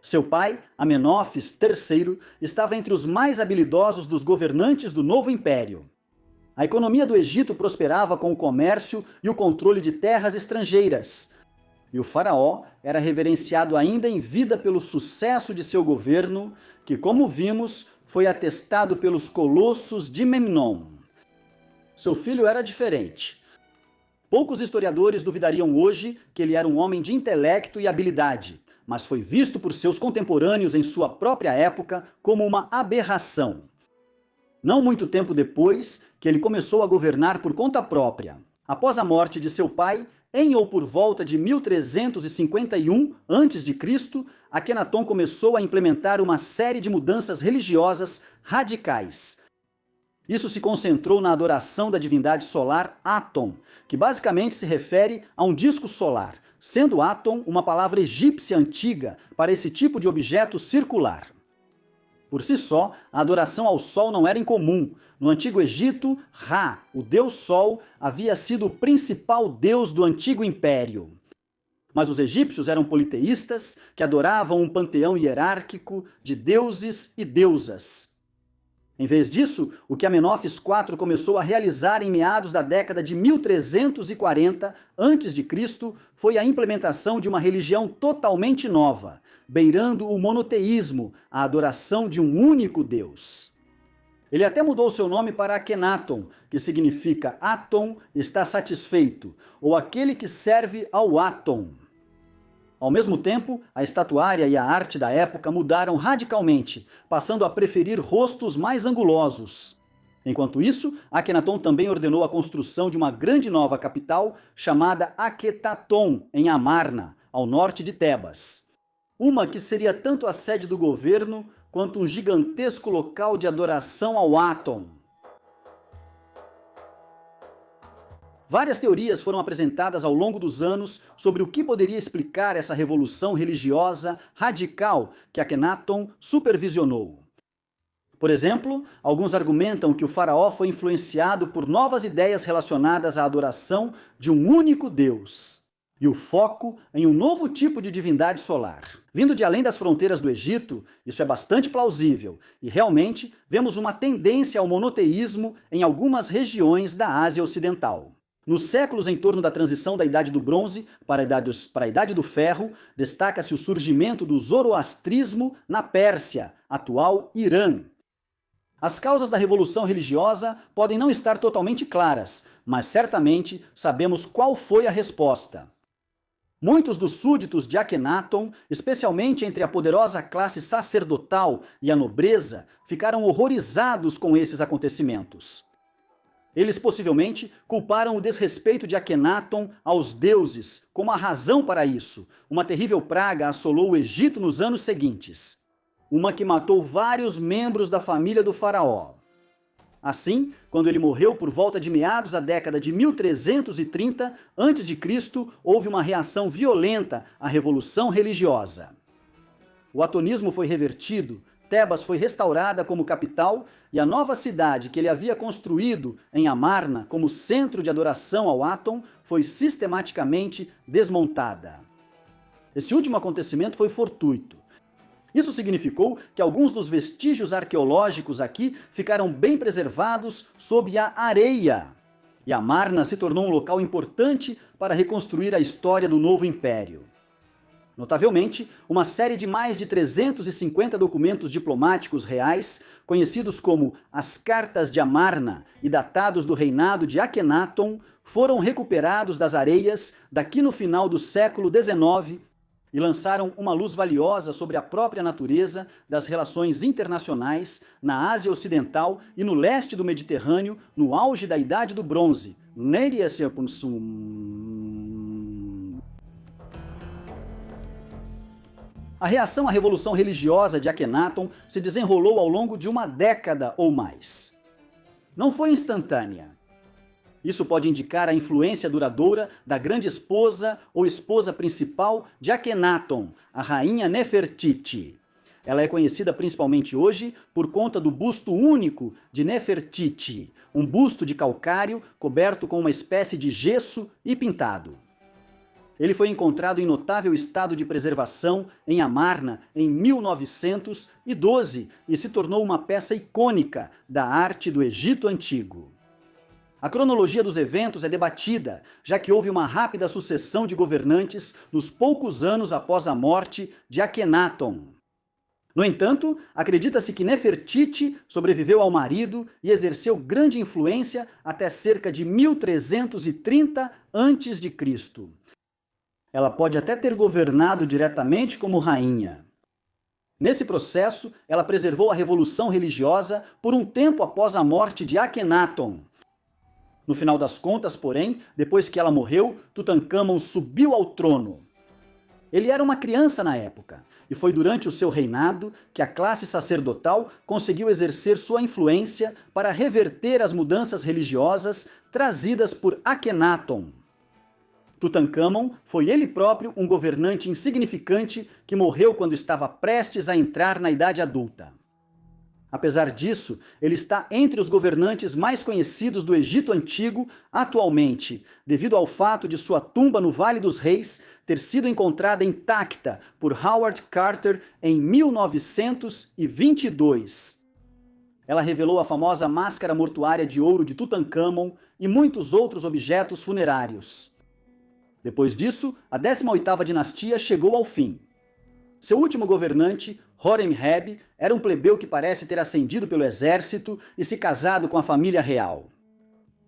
Seu pai, Amenófis III, estava entre os mais habilidosos dos governantes do novo império. A economia do Egito prosperava com o comércio e o controle de terras estrangeiras. E o faraó era reverenciado ainda em vida pelo sucesso de seu governo, que, como vimos, foi atestado pelos colossos de Memnon. Seu filho era diferente. Poucos historiadores duvidariam hoje que ele era um homem de intelecto e habilidade, mas foi visto por seus contemporâneos em sua própria época como uma aberração. Não muito tempo depois que ele começou a governar por conta própria. Após a morte de seu pai, em ou por volta de 1351 a.C., Akenaton começou a implementar uma série de mudanças religiosas radicais. Isso se concentrou na adoração da divindade solar Aton, que basicamente se refere a um disco solar, sendo Aton uma palavra egípcia antiga para esse tipo de objeto circular. Por si só, a adoração ao Sol não era incomum. No Antigo Egito, Ra, o deus Sol, havia sido o principal deus do Antigo Império. Mas os egípcios eram politeístas que adoravam um panteão hierárquico de deuses e deusas. Em vez disso, o que Amenófis IV começou a realizar em meados da década de 1340 a.C. foi a implementação de uma religião totalmente nova, beirando o monoteísmo, a adoração de um único Deus. Ele até mudou seu nome para Akhenaton, que significa Aton está satisfeito, ou aquele que serve ao Aton. Ao mesmo tempo, a estatuária e a arte da época mudaram radicalmente, passando a preferir rostos mais angulosos. Enquanto isso, Akhenaton também ordenou a construção de uma grande nova capital chamada Akhetaton, em Amarna, ao norte de Tebas. Uma que seria tanto a sede do governo quanto um gigantesco local de adoração ao Aton. Várias teorias foram apresentadas ao longo dos anos sobre o que poderia explicar essa revolução religiosa radical que Akhenaton supervisionou. Por exemplo, alguns argumentam que o faraó foi influenciado por novas ideias relacionadas à adoração de um único Deus e o foco em um novo tipo de divindade solar. Vindo de além das fronteiras do Egito, isso é bastante plausível, e realmente vemos uma tendência ao monoteísmo em algumas regiões da Ásia Ocidental. Nos séculos em torno da transição da Idade do Bronze para a Idade do Ferro, destaca-se o surgimento do zoroastrismo na Pérsia, atual Irã. As causas da revolução religiosa podem não estar totalmente claras, mas certamente sabemos qual foi a resposta. Muitos dos súditos de Akhenaton, especialmente entre a poderosa classe sacerdotal e a nobreza, ficaram horrorizados com esses acontecimentos. Eles possivelmente culparam o desrespeito de Akhenaton aos deuses como a razão para isso. Uma terrível praga assolou o Egito nos anos seguintes, uma que matou vários membros da família do faraó. Assim, quando ele morreu por volta de meados da década de 1330 a.C., houve uma reação violenta à revolução religiosa. O atonismo foi revertido, Tebas foi restaurada como capital e a nova cidade que ele havia construído em Amarna como centro de adoração ao Aton foi sistematicamente desmontada. Esse último acontecimento foi fortuito. Isso significou que alguns dos vestígios arqueológicos aqui ficaram bem preservados sob a areia. E Amarna se tornou um local importante para reconstruir a história do novo império. Notavelmente, uma série de mais de 350 documentos diplomáticos reais, conhecidos como as Cartas de Amarna e datados do reinado de Akhenaton, foram recuperados das areias daqui no final do século XIX e lançaram uma luz valiosa sobre a própria natureza das relações internacionais na Ásia Ocidental e no leste do Mediterrâneo, no auge da Idade do Bronze. A reação à revolução religiosa de Akhenaton se desenrolou ao longo de uma década ou mais. Não foi instantânea. Isso pode indicar a influência duradoura da grande esposa ou esposa principal de Akhenaton, a rainha Nefertiti. Ela é conhecida principalmente hoje por conta do busto único de Nefertiti, um busto de calcário coberto com uma espécie de gesso e pintado. Ele foi encontrado em notável estado de preservação em Amarna em 1912 e se tornou uma peça icônica da arte do Egito Antigo. A cronologia dos eventos é debatida, já que houve uma rápida sucessão de governantes nos poucos anos após a morte de Akhenaton. No entanto, acredita-se que Nefertiti sobreviveu ao marido e exerceu grande influência até cerca de 1330 a.C. Ela pode até ter governado diretamente como rainha. Nesse processo, ela preservou a revolução religiosa por um tempo após a morte de Akhenaton. No final das contas, porém, depois que ela morreu, Tutancâmon subiu ao trono. Ele era uma criança na época, e foi durante o seu reinado que a classe sacerdotal conseguiu exercer sua influência para reverter as mudanças religiosas trazidas por Akhenaton. Tutancâmon foi ele próprio um governante insignificante que morreu quando estava prestes a entrar na idade adulta. Apesar disso, ele está entre os governantes mais conhecidos do Egito Antigo atualmente, devido ao fato de sua tumba no Vale dos Reis ter sido encontrada intacta por Howard Carter em 1922. Ela revelou a famosa máscara mortuária de ouro de Tutancâmon e muitos outros objetos funerários. Depois disso, a 18ª dinastia chegou ao fim. Seu último governante, Horemheb, era um plebeu que parece ter ascendido pelo exército e se casado com a família real.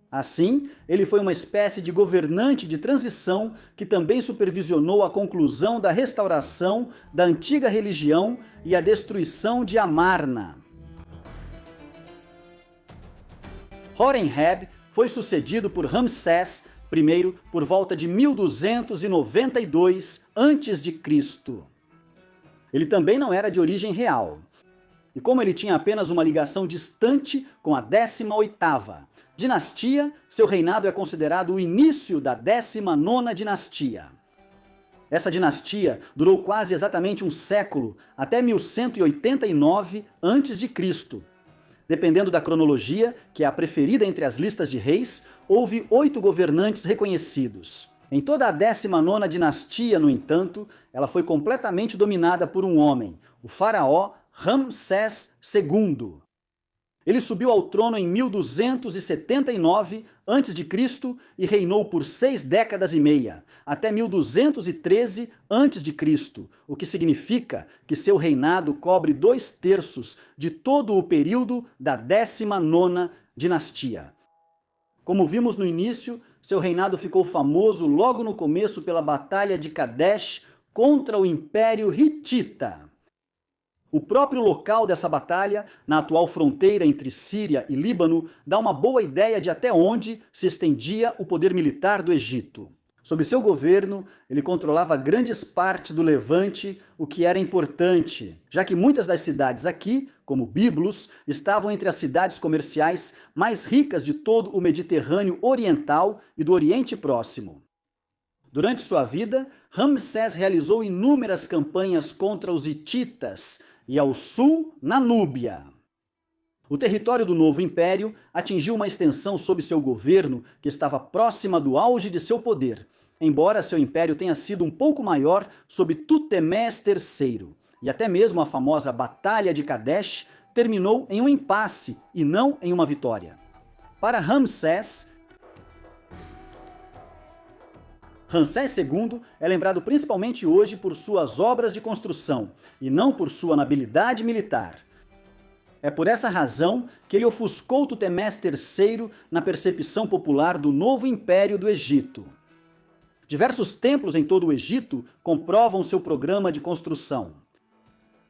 Assim, ele foi uma espécie de governante de transição que também supervisionou a conclusão da restauração da antiga religião e a destruição de Amarna. Horemheb foi sucedido por Ramsés I por volta de 1292 a.C. Ele também não era de origem real. E como ele tinha apenas uma ligação distante com a 18ª dinastia, seu reinado é considerado o início da 19ª dinastia. Essa dinastia durou quase exatamente um século, até 1189 a.C. Dependendo da cronologia, que é a preferida entre as listas de reis, houve 8 governantes reconhecidos. Em toda a 19ª dinastia, no entanto, ela foi completamente dominada por um homem, o faraó Ramsés II. Ele subiu ao trono em 1279 a.C. e reinou por 6 décadas e meia, até 1213 a.C., o que significa que seu reinado cobre 2/3 de todo o período da 19ª dinastia. Como vimos no início, seu reinado ficou famoso logo no começo pela Batalha de Kadesh contra o Império Hitita. O próprio local dessa batalha, na atual fronteira entre Síria e Líbano, dá uma boa ideia de até onde se estendia o poder militar do Egito. Sob seu governo, ele controlava grandes partes do Levante, o que era importante, já que muitas das cidades aqui, como Byblos, estavam entre as cidades comerciais mais ricas de todo o Mediterrâneo Oriental e do Oriente Próximo. Durante sua vida, Ramsés realizou inúmeras campanhas contra os hititas e ao sul, na Núbia. O território do novo império atingiu uma extensão sob seu governo que estava próxima do auge de seu poder, embora seu império tenha sido um pouco maior sob Tutemés III, e até mesmo a famosa Batalha de Kadesh terminou em um impasse e não em uma vitória. Para Ramsés II é lembrado principalmente hoje por suas obras de construção, e não por sua habilidade militar. É por essa razão que ele ofuscou Tutemés III na percepção popular do novo império do Egito. Diversos templos em todo o Egito comprovam seu programa de construção.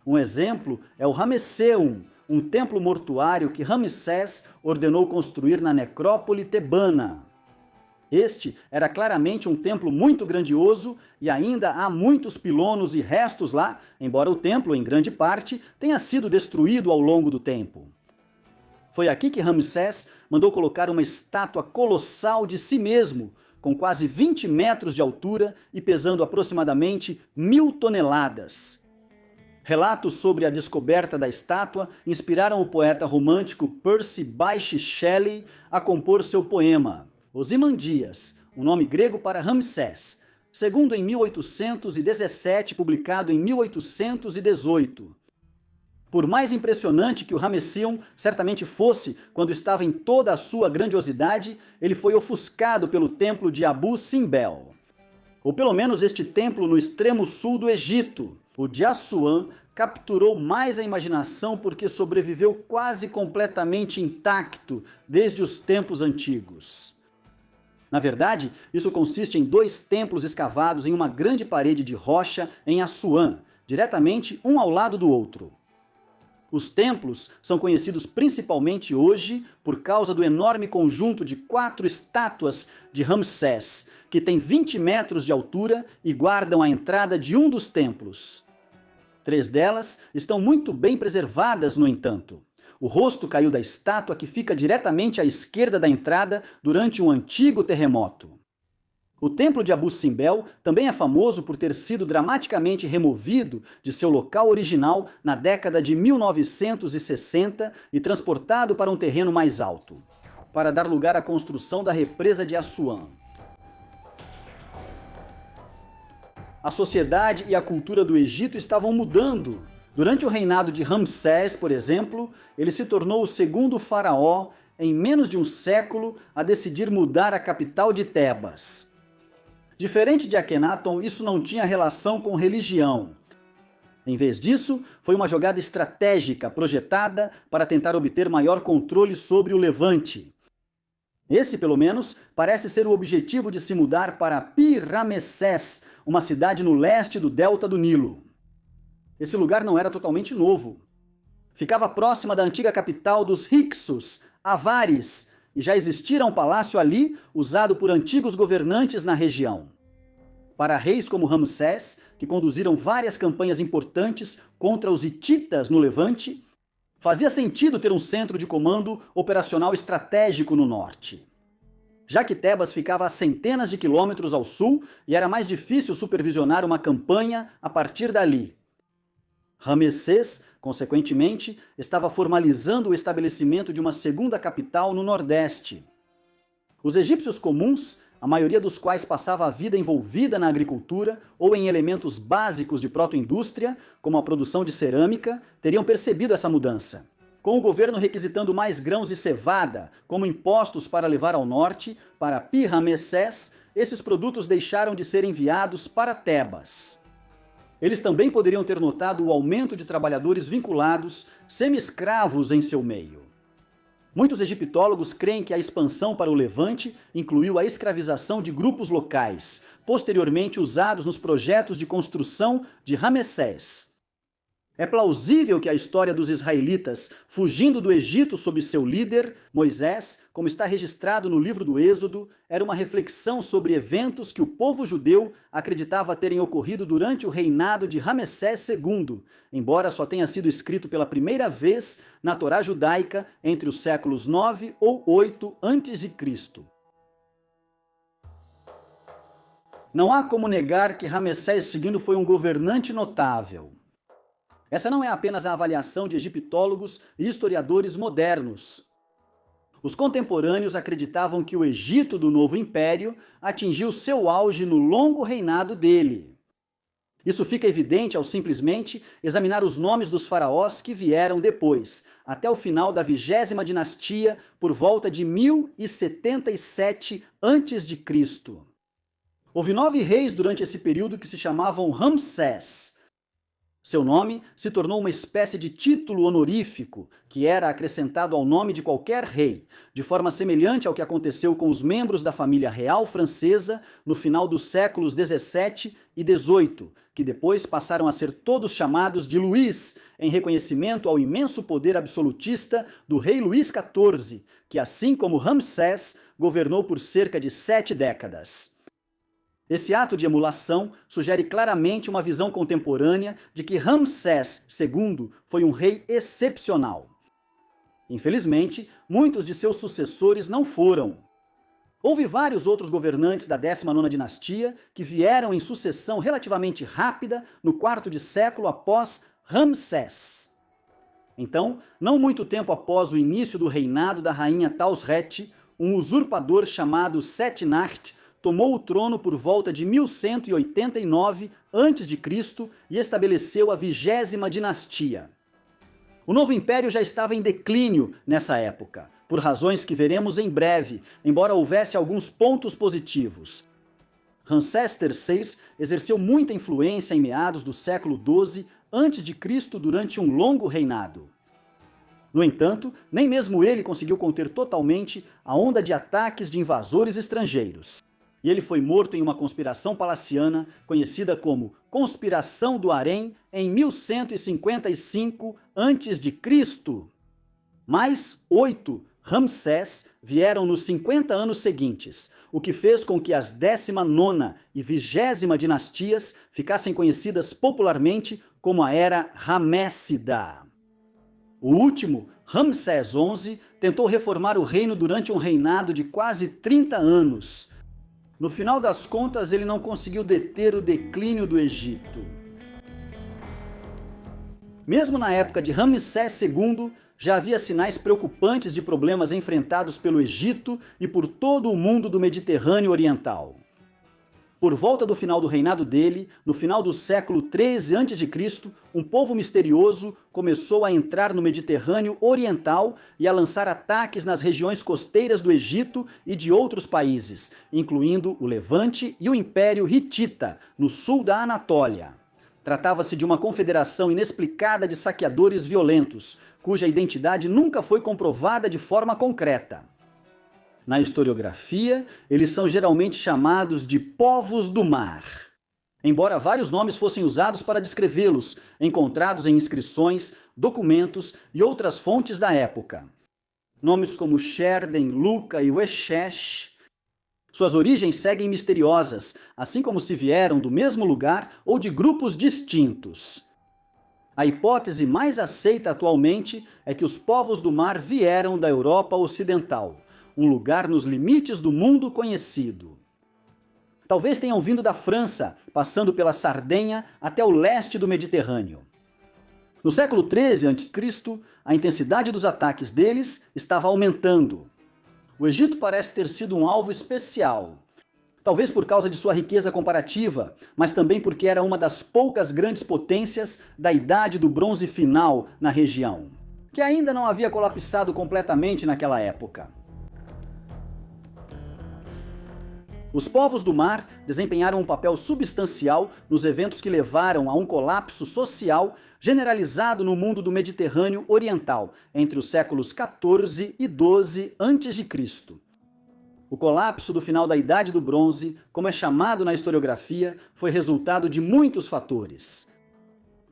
Um exemplo é o Ramesseum, um templo mortuário que Ramsés ordenou construir na necrópole tebana. Este era claramente um templo muito grandioso e ainda há muitos pilonos e restos lá, embora o templo, em grande parte, tenha sido destruído ao longo do tempo. Foi aqui que Ramsés mandou colocar uma estátua colossal de si mesmo, com quase 20 metros de altura e pesando aproximadamente 1000 toneladas. Relatos sobre a descoberta da estátua inspiraram o poeta romântico Percy Bysshe Shelley a compor seu poema Ozymandias, um nome grego para Ramsés, segundo em 1817, publicado em 1818. Por mais impressionante que o Ramesseum certamente fosse quando estava em toda a sua grandiosidade, ele foi ofuscado pelo templo de Abu Simbel. Ou pelo menos este templo no extremo sul do Egito. O de Assuã capturou mais a imaginação porque sobreviveu quase completamente intacto desde os tempos antigos. Na verdade, isso consiste em 2 templos escavados em uma grande parede de rocha em Assuã, diretamente um ao lado do outro. Os templos são conhecidos principalmente hoje por causa do enorme conjunto de 4 estátuas de Ramsés, que tem 20 metros de altura e guardam a entrada de um dos templos. 3 delas estão muito bem preservadas, no entanto. O rosto caiu da estátua que fica diretamente à esquerda da entrada durante um antigo terremoto. O templo de Abu Simbel também é famoso por ter sido dramaticamente removido de seu local original na década de 1960 e transportado para um terreno mais alto, para dar lugar à construção da represa de Assuã. A sociedade e a cultura do Egito estavam mudando. Durante o reinado de Ramsés, por exemplo, ele se tornou o segundo faraó em menos de um século a decidir mudar a capital de Tebas. Diferente de Akhenaton, isso não tinha relação com religião. Em vez disso, foi uma jogada estratégica projetada para tentar obter maior controle sobre o Levante. Esse, pelo menos, parece ser o objetivo de se mudar para Pi-Ramessés, uma cidade no leste do delta do Nilo. Esse lugar não era totalmente novo. Ficava próxima da antiga capital dos Hyksos, Avares, e já existira um palácio ali usado por antigos governantes na região. Para reis como Ramsés, que conduziram várias campanhas importantes contra os hititas no Levante, fazia sentido ter um centro de comando operacional estratégico no norte. Já que Tebas ficava a centenas de quilômetros ao sul e era mais difícil supervisionar uma campanha a partir dali. Ramessés, consequentemente, estava formalizando o estabelecimento de uma segunda capital no Nordeste. Os egípcios comuns, a maioria dos quais passava a vida envolvida na agricultura ou em elementos básicos de protoindústria, como a produção de cerâmica, teriam percebido essa mudança. Com o governo requisitando mais grãos e cevada como impostos para levar ao norte, para Pi-Ramessés, esses produtos deixaram de ser enviados para Tebas. Eles também poderiam ter notado o aumento de trabalhadores vinculados, semi-escravos em seu meio. Muitos egiptólogos creem que a expansão para o Levante incluiu a escravização de grupos locais, posteriormente usados nos projetos de construção de Ramessés. É plausível que a história dos israelitas fugindo do Egito sob seu líder, Moisés, como está registrado no livro do Êxodo, era uma reflexão sobre eventos que o povo judeu acreditava terem ocorrido durante o reinado de Ramessés II, embora só tenha sido escrito pela primeira vez na Torá judaica entre os séculos 9 ou 8 a.C. Não há como negar que Ramessés II foi um governante notável. Essa não é apenas a avaliação de egiptólogos e historiadores modernos. Os contemporâneos acreditavam que o Egito do Novo Império atingiu seu auge no longo reinado dele. Isso fica evidente ao simplesmente examinar os nomes dos faraós que vieram depois, até o final da 20ª dinastia, por volta de 1077 a.C. Houve 9 reis durante esse período que se chamavam Ramsés. Seu nome se tornou uma espécie de título honorífico que era acrescentado ao nome de qualquer rei, de forma semelhante ao que aconteceu com os membros da família real francesa no final dos séculos 17 e 18, que depois passaram a ser todos chamados de Luís, em reconhecimento ao imenso poder absolutista do rei Luís XIV, que, assim como Ramsés, governou por cerca de 7 décadas. Esse ato de emulação sugere claramente uma visão contemporânea de que Ramsés II foi um rei excepcional. Infelizmente, muitos de seus sucessores não foram. Houve vários outros governantes da 19ª dinastia que vieram em sucessão relativamente rápida no quarto século após Ramsés. Então, não muito tempo após o início do reinado da rainha Tausret, um usurpador chamado Setnacht tomou o trono por volta de 1189 a.C. e estabeleceu a 20ª dinastia. O novo império já estava em declínio nessa época, por razões que veremos em breve, embora houvesse alguns pontos positivos. Ramsés III exerceu muita influência em meados do século XII a.C. durante um longo reinado. No entanto, nem mesmo ele conseguiu conter totalmente a onda de ataques de invasores estrangeiros. E ele foi morto em uma conspiração palaciana conhecida como Conspiração do Harém em 1155 a.C. Mais 8 Ramsés vieram nos 50 anos seguintes, o que fez com que as 19ª e 20ª dinastias ficassem conhecidas popularmente como a Era Ramessida. O último, Ramsés XI, tentou reformar o reino durante um reinado de quase 30 anos. No final das contas, ele não conseguiu deter o declínio do Egito. Mesmo na época de Ramsés II, já havia sinais preocupantes de problemas enfrentados pelo Egito e por todo o mundo do Mediterrâneo Oriental. Por volta do final do reinado dele, no final do século XIII a.C., um povo misterioso começou a entrar no Mediterrâneo Oriental e a lançar ataques nas regiões costeiras do Egito e de outros países, incluindo o Levante e o Império Hitita, no sul da Anatólia. Tratava-se de uma confederação inexplicada de saqueadores violentos, cuja identidade nunca foi comprovada de forma concreta. Na historiografia, eles são geralmente chamados de povos do mar, embora vários nomes fossem usados para descrevê-los, encontrados em inscrições, documentos e outras fontes da época. Nomes como Sherden, Luca e Weshesh. Suas origens seguem misteriosas, assim como se vieram do mesmo lugar ou de grupos distintos. A hipótese mais aceita atualmente é que os povos do mar vieram da Europa Ocidental, um lugar nos limites do mundo conhecido. Talvez tenham vindo da França, passando pela Sardenha até o leste do Mediterrâneo. No século XIII a.C., a intensidade dos ataques deles estava aumentando. O Egito parece ter sido um alvo especial, talvez por causa de sua riqueza comparativa, mas também porque era uma das poucas grandes potências da Idade do Bronze Final na região, que ainda não havia colapsado completamente naquela época. Os povos do mar desempenharam um papel substancial nos eventos que levaram a um colapso social generalizado no mundo do Mediterrâneo Oriental entre os séculos XIV e XII a.C. O colapso do final da Idade do Bronze, como é chamado na historiografia, foi resultado de muitos fatores.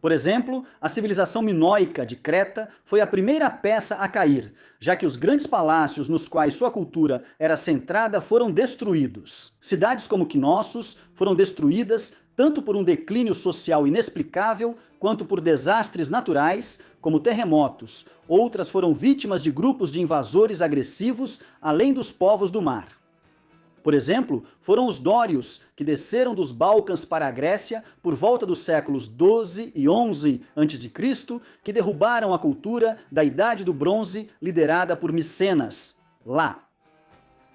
Por exemplo, a civilização minoica de Creta foi a primeira peça a cair, já que os grandes palácios nos quais sua cultura era centrada foram destruídos. Cidades como Knossos foram destruídas tanto por um declínio social inexplicável, quanto por desastres naturais, como terremotos. Outras foram vítimas de grupos de invasores agressivos, além dos povos do mar. Por exemplo, foram os dórios, que desceram dos Balcãs para a Grécia por volta dos séculos XII e XI a.C., que derrubaram a cultura da Idade do Bronze liderada por Micenas, lá.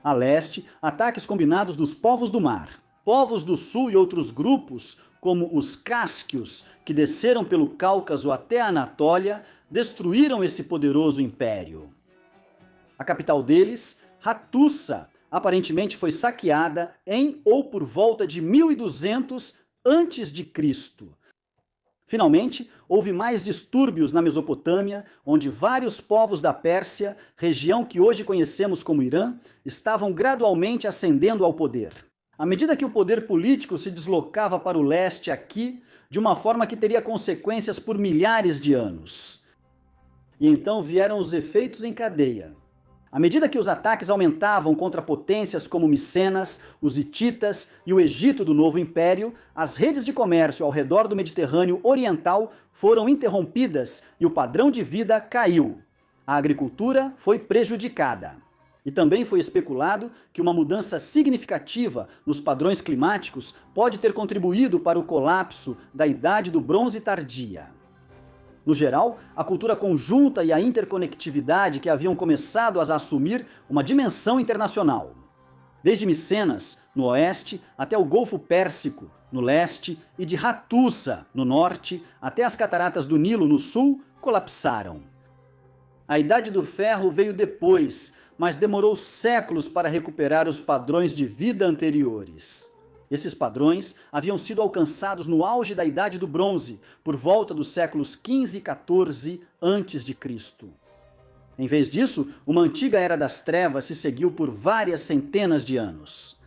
A leste, ataques combinados dos povos do mar. Povos do sul e outros grupos, como os Cáspios, que desceram pelo Cáucaso até a Anatólia, destruíram esse poderoso império. A capital deles, Hattusa, aparentemente foi saqueada em ou por volta de 1200 a.C. Finalmente, houve mais distúrbios na Mesopotâmia, onde vários povos da Pérsia, região que hoje conhecemos como Irã, estavam gradualmente ascendendo ao poder. À medida que o poder político se deslocava para o leste aqui, de uma forma que teria consequências por milhares de anos. E então vieram os efeitos em cadeia. À medida que os ataques aumentavam contra potências como Micenas, os hititas e o Egito do Novo Império, as redes de comércio ao redor do Mediterrâneo Oriental foram interrompidas e o padrão de vida caiu. A agricultura foi prejudicada. E também foi especulado que uma mudança significativa nos padrões climáticos pode ter contribuído para o colapso da Idade do Bronze Tardia. No geral, a cultura conjunta e a interconectividade que haviam começado a assumir uma dimensão internacional. Desde Micenas, no oeste, até o Golfo Pérsico, no leste, e de Hattusa, no norte, até as cataratas do Nilo, no sul, colapsaram. A Idade do Ferro veio depois, mas demorou séculos para recuperar os padrões de vida anteriores. Esses padrões haviam sido alcançados no auge da Idade do Bronze, por volta dos séculos XV e XIV a.C. Em vez disso, uma antiga Era das Trevas se seguiu por várias centenas de anos.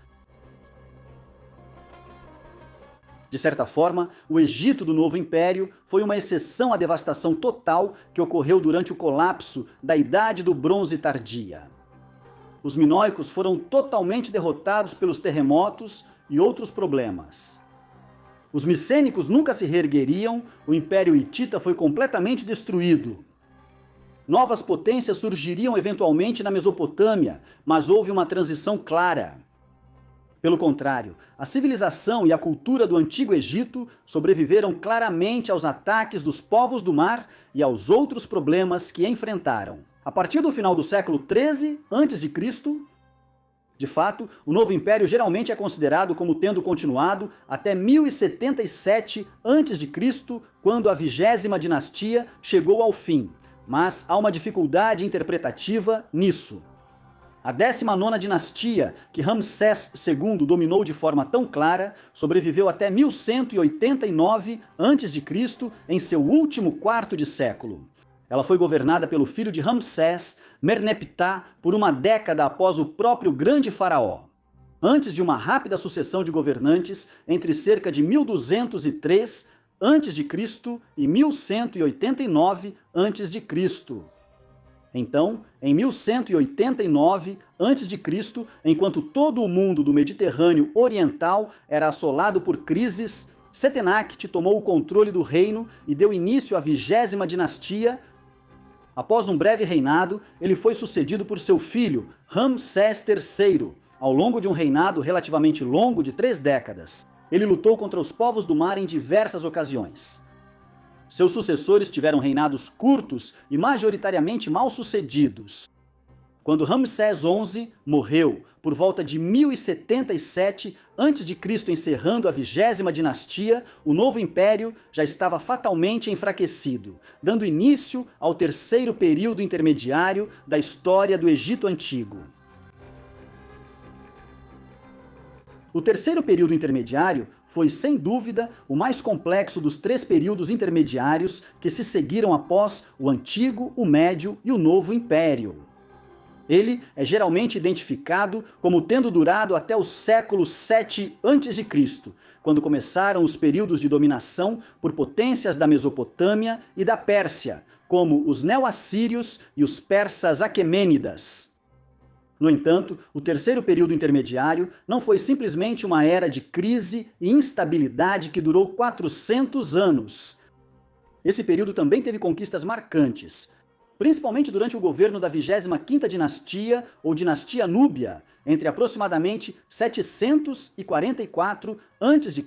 De certa forma, o Egito do Novo Império foi uma exceção à devastação total que ocorreu durante o colapso da Idade do Bronze Tardia. Os minoicos foram totalmente derrotados pelos terremotos e outros problemas. Os micênicos nunca se reergueriam, o Império Hitita foi completamente destruído. Novas potências surgiriam eventualmente na Mesopotâmia, mas houve uma transição clara. Pelo contrário, a civilização e a cultura do Antigo Egito sobreviveram claramente aos ataques dos povos do mar e aos outros problemas que enfrentaram. A partir do final do século XIII a.C., de fato, o Novo Império geralmente é considerado como tendo continuado até 1077 a.C., quando a 20ª dinastia chegou ao fim, mas há uma dificuldade interpretativa nisso. A 19ª dinastia, que Ramsés II dominou de forma tão clara, sobreviveu até 1189 a.C., em seu último quarto de século. Ela foi governada pelo filho de Ramsés, Merneptah, por uma década após o próprio grande faraó. Antes de uma rápida sucessão de governantes entre cerca de 1203 a.C. e 1189 a.C. Então, em 1189 a.C., enquanto todo o mundo do Mediterrâneo Oriental era assolado por crises, Setenacte tomou o controle do reino e deu início à 20ª dinastia. Após um breve reinado, ele foi sucedido por seu filho, Ramsés III, ao longo de um reinado relativamente longo de 3 décadas. Ele lutou contra os povos do mar em diversas ocasiões. Seus sucessores tiveram reinados curtos e majoritariamente mal sucedidos. Quando Ramsés XI morreu, por volta de 1077 a.C., encerrando a 20ª dinastia, o novo império já estava fatalmente enfraquecido, dando início ao terceiro período intermediário da história do Egito Antigo. O terceiro período intermediário foi, sem dúvida, o mais complexo dos 3 períodos intermediários que se seguiram após o Antigo, o Médio e o Novo Império. Ele é geralmente identificado como tendo durado até o século VII a.C., quando começaram os períodos de dominação por potências da Mesopotâmia e da Pérsia, como os neo-assírios e os persas aquemênidas. No entanto, o terceiro período intermediário não foi simplesmente uma era de crise e instabilidade que durou 400 anos. Esse período também teve conquistas marcantes, principalmente durante o governo da 25ª dinastia ou dinastia núbia, entre aproximadamente 744 a.C.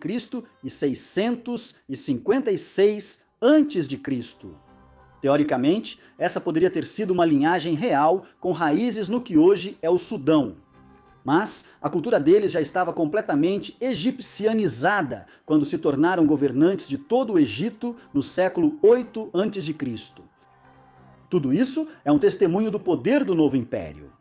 e 656 a.C. Teoricamente, essa poderia ter sido uma linhagem real com raízes no que hoje é o Sudão. Mas a cultura deles já estava completamente egipcianizada quando se tornaram governantes de todo o Egito no século 8 a.C. Tudo isso é um testemunho do poder do novo império.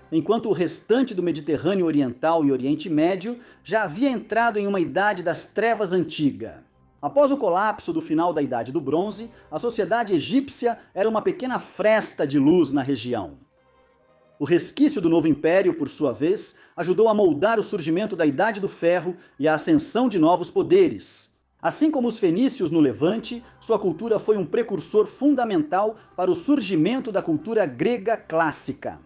Enquanto o restante do Mediterrâneo Oriental e Oriente Médio já havia entrado em uma idade das trevas antiga. Após o colapso do final da Idade do Bronze, a sociedade egípcia era uma pequena fresta de luz na região. O resquício do novo império, por sua vez, ajudou a moldar o surgimento da Idade do Ferro e a ascensão de novos poderes. Assim como os fenícios no Levante, sua cultura foi um precursor fundamental para o surgimento da cultura grega clássica.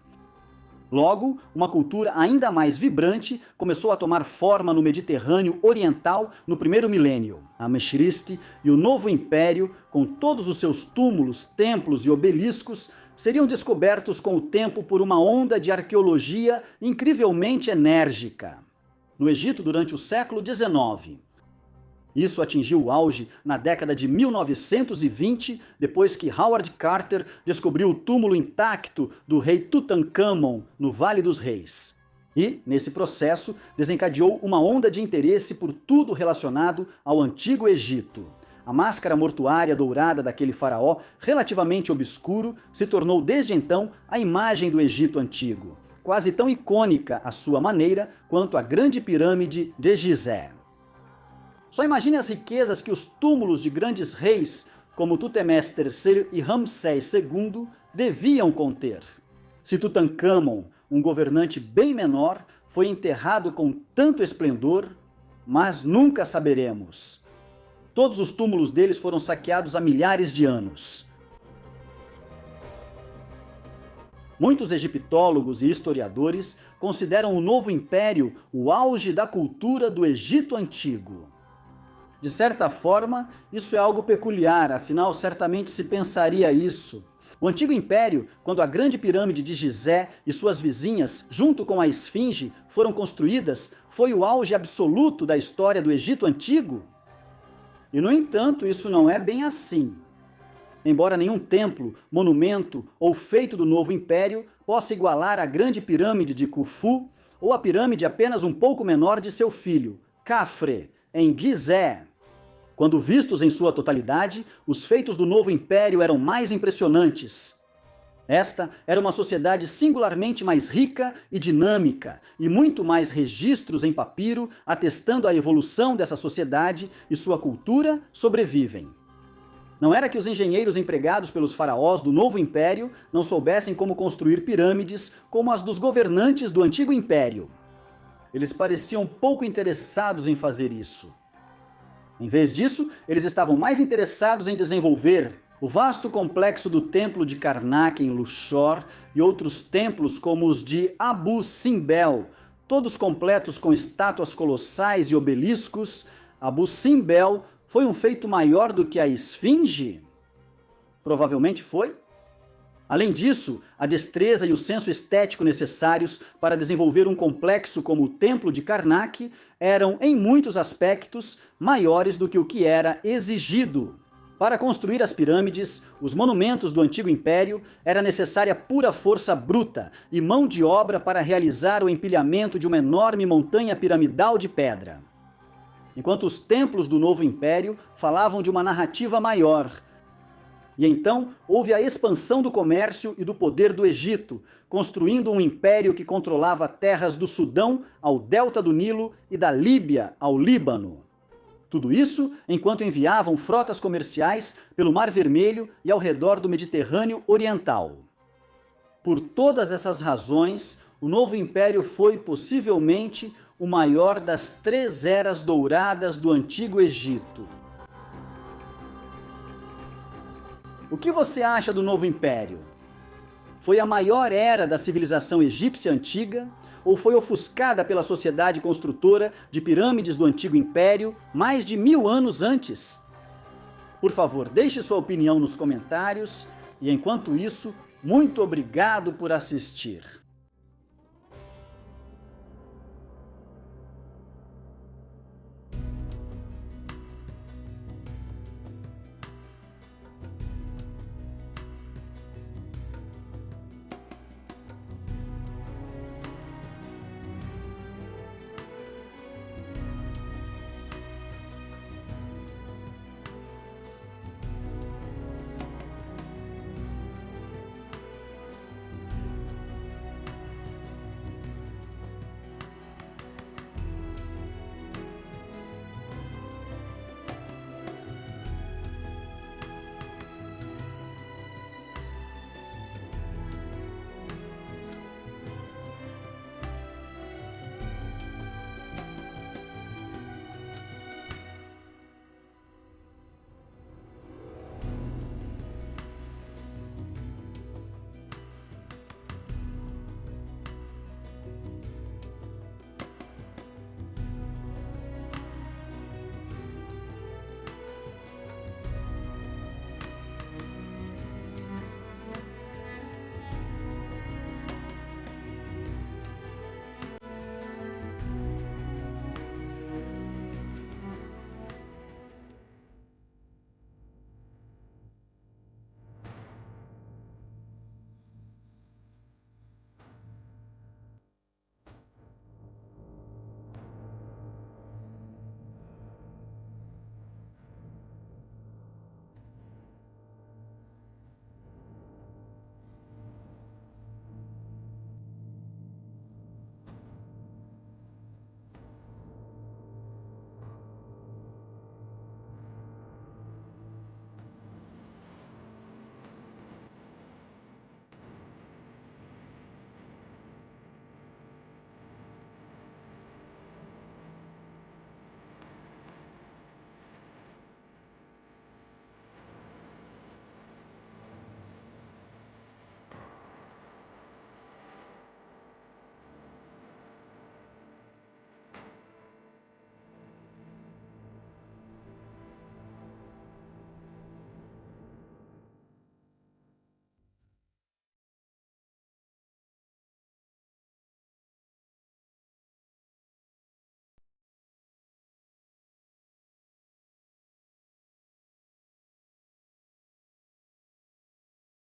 Logo, uma cultura ainda mais vibrante começou a tomar forma no Mediterrâneo Oriental no primeiro milênio. A Meshriste e o Novo Império, com todos os seus túmulos, templos e obeliscos, seriam descobertos com o tempo por uma onda de arqueologia incrivelmente enérgica. No Egito, durante o século XIX. Isso atingiu o auge na década de 1920, depois que Howard Carter descobriu o túmulo intacto do rei Tutankhamon no Vale dos Reis. E, nesse processo, desencadeou uma onda de interesse por tudo relacionado ao Antigo Egito. A máscara mortuária dourada daquele faraó, relativamente obscuro, se tornou desde então a imagem do Egito Antigo, quase tão icônica à sua maneira quanto a Grande Pirâmide de Gizé. Só imagine as riquezas que os túmulos de grandes reis, como Tutemés III e Ramsés II, deviam conter. Se Tutankhamon, um governante bem menor, foi enterrado com tanto esplendor, mas nunca saberemos. Todos os túmulos deles foram saqueados há milhares de anos. Muitos egiptólogos e historiadores consideram o Novo Império o auge da cultura do Egito Antigo. De certa forma, isso é algo peculiar, afinal, certamente se pensaria isso. O Antigo Império, quando a Grande Pirâmide de Gizé e suas vizinhas, junto com a Esfinge, foram construídas, foi o auge absoluto da história do Egito Antigo? E, no entanto, isso não é bem assim. Embora nenhum templo, monumento ou feito do Novo Império possa igualar a Grande Pirâmide de Khufu ou a pirâmide apenas um pouco menor de seu filho, Khafre, em Gizé. Quando vistos em sua totalidade, os feitos do Novo Império eram mais impressionantes. Esta era uma sociedade singularmente mais rica e dinâmica, e muito mais registros em papiro atestando a evolução dessa sociedade e sua cultura sobrevivem. Não era que os engenheiros empregados pelos faraós do Novo Império não soubessem como construir pirâmides como as dos governantes do Antigo Império. Eles pareciam pouco interessados em fazer isso. Em vez disso, eles estavam mais interessados em desenvolver o vasto complexo do Templo de Karnak em Luxor e outros templos como os de Abu Simbel, todos completos com estátuas colossais e obeliscos. Abu Simbel foi um feito maior do que a Esfinge? Provavelmente foi. Além disso, a destreza e o senso estético necessários para desenvolver um complexo como o Templo de Karnak eram, em muitos aspectos, maiores do que o que era exigido. Para construir as pirâmides, os monumentos do Antigo Império, era necessária pura força bruta e mão de obra para realizar o empilhamento de uma enorme montanha piramidal de pedra. Enquanto os templos do Novo Império falavam de uma narrativa maior. E então houve a expansão do comércio e do poder do Egito, construindo um império que controlava terras do Sudão ao delta do Nilo e da Líbia ao Líbano. Tudo isso enquanto enviavam frotas comerciais pelo Mar Vermelho e ao redor do Mediterrâneo Oriental. Por todas essas razões, o Novo Império foi possivelmente o maior das 3 eras douradas do Antigo Egito. O que você acha do Novo Império? Foi a maior era da civilização egípcia antiga ou foi ofuscada pela sociedade construtora de pirâmides do Antigo Império mais de 1000 anos antes? Por favor, deixe sua opinião nos comentários e, enquanto isso, muito obrigado por assistir.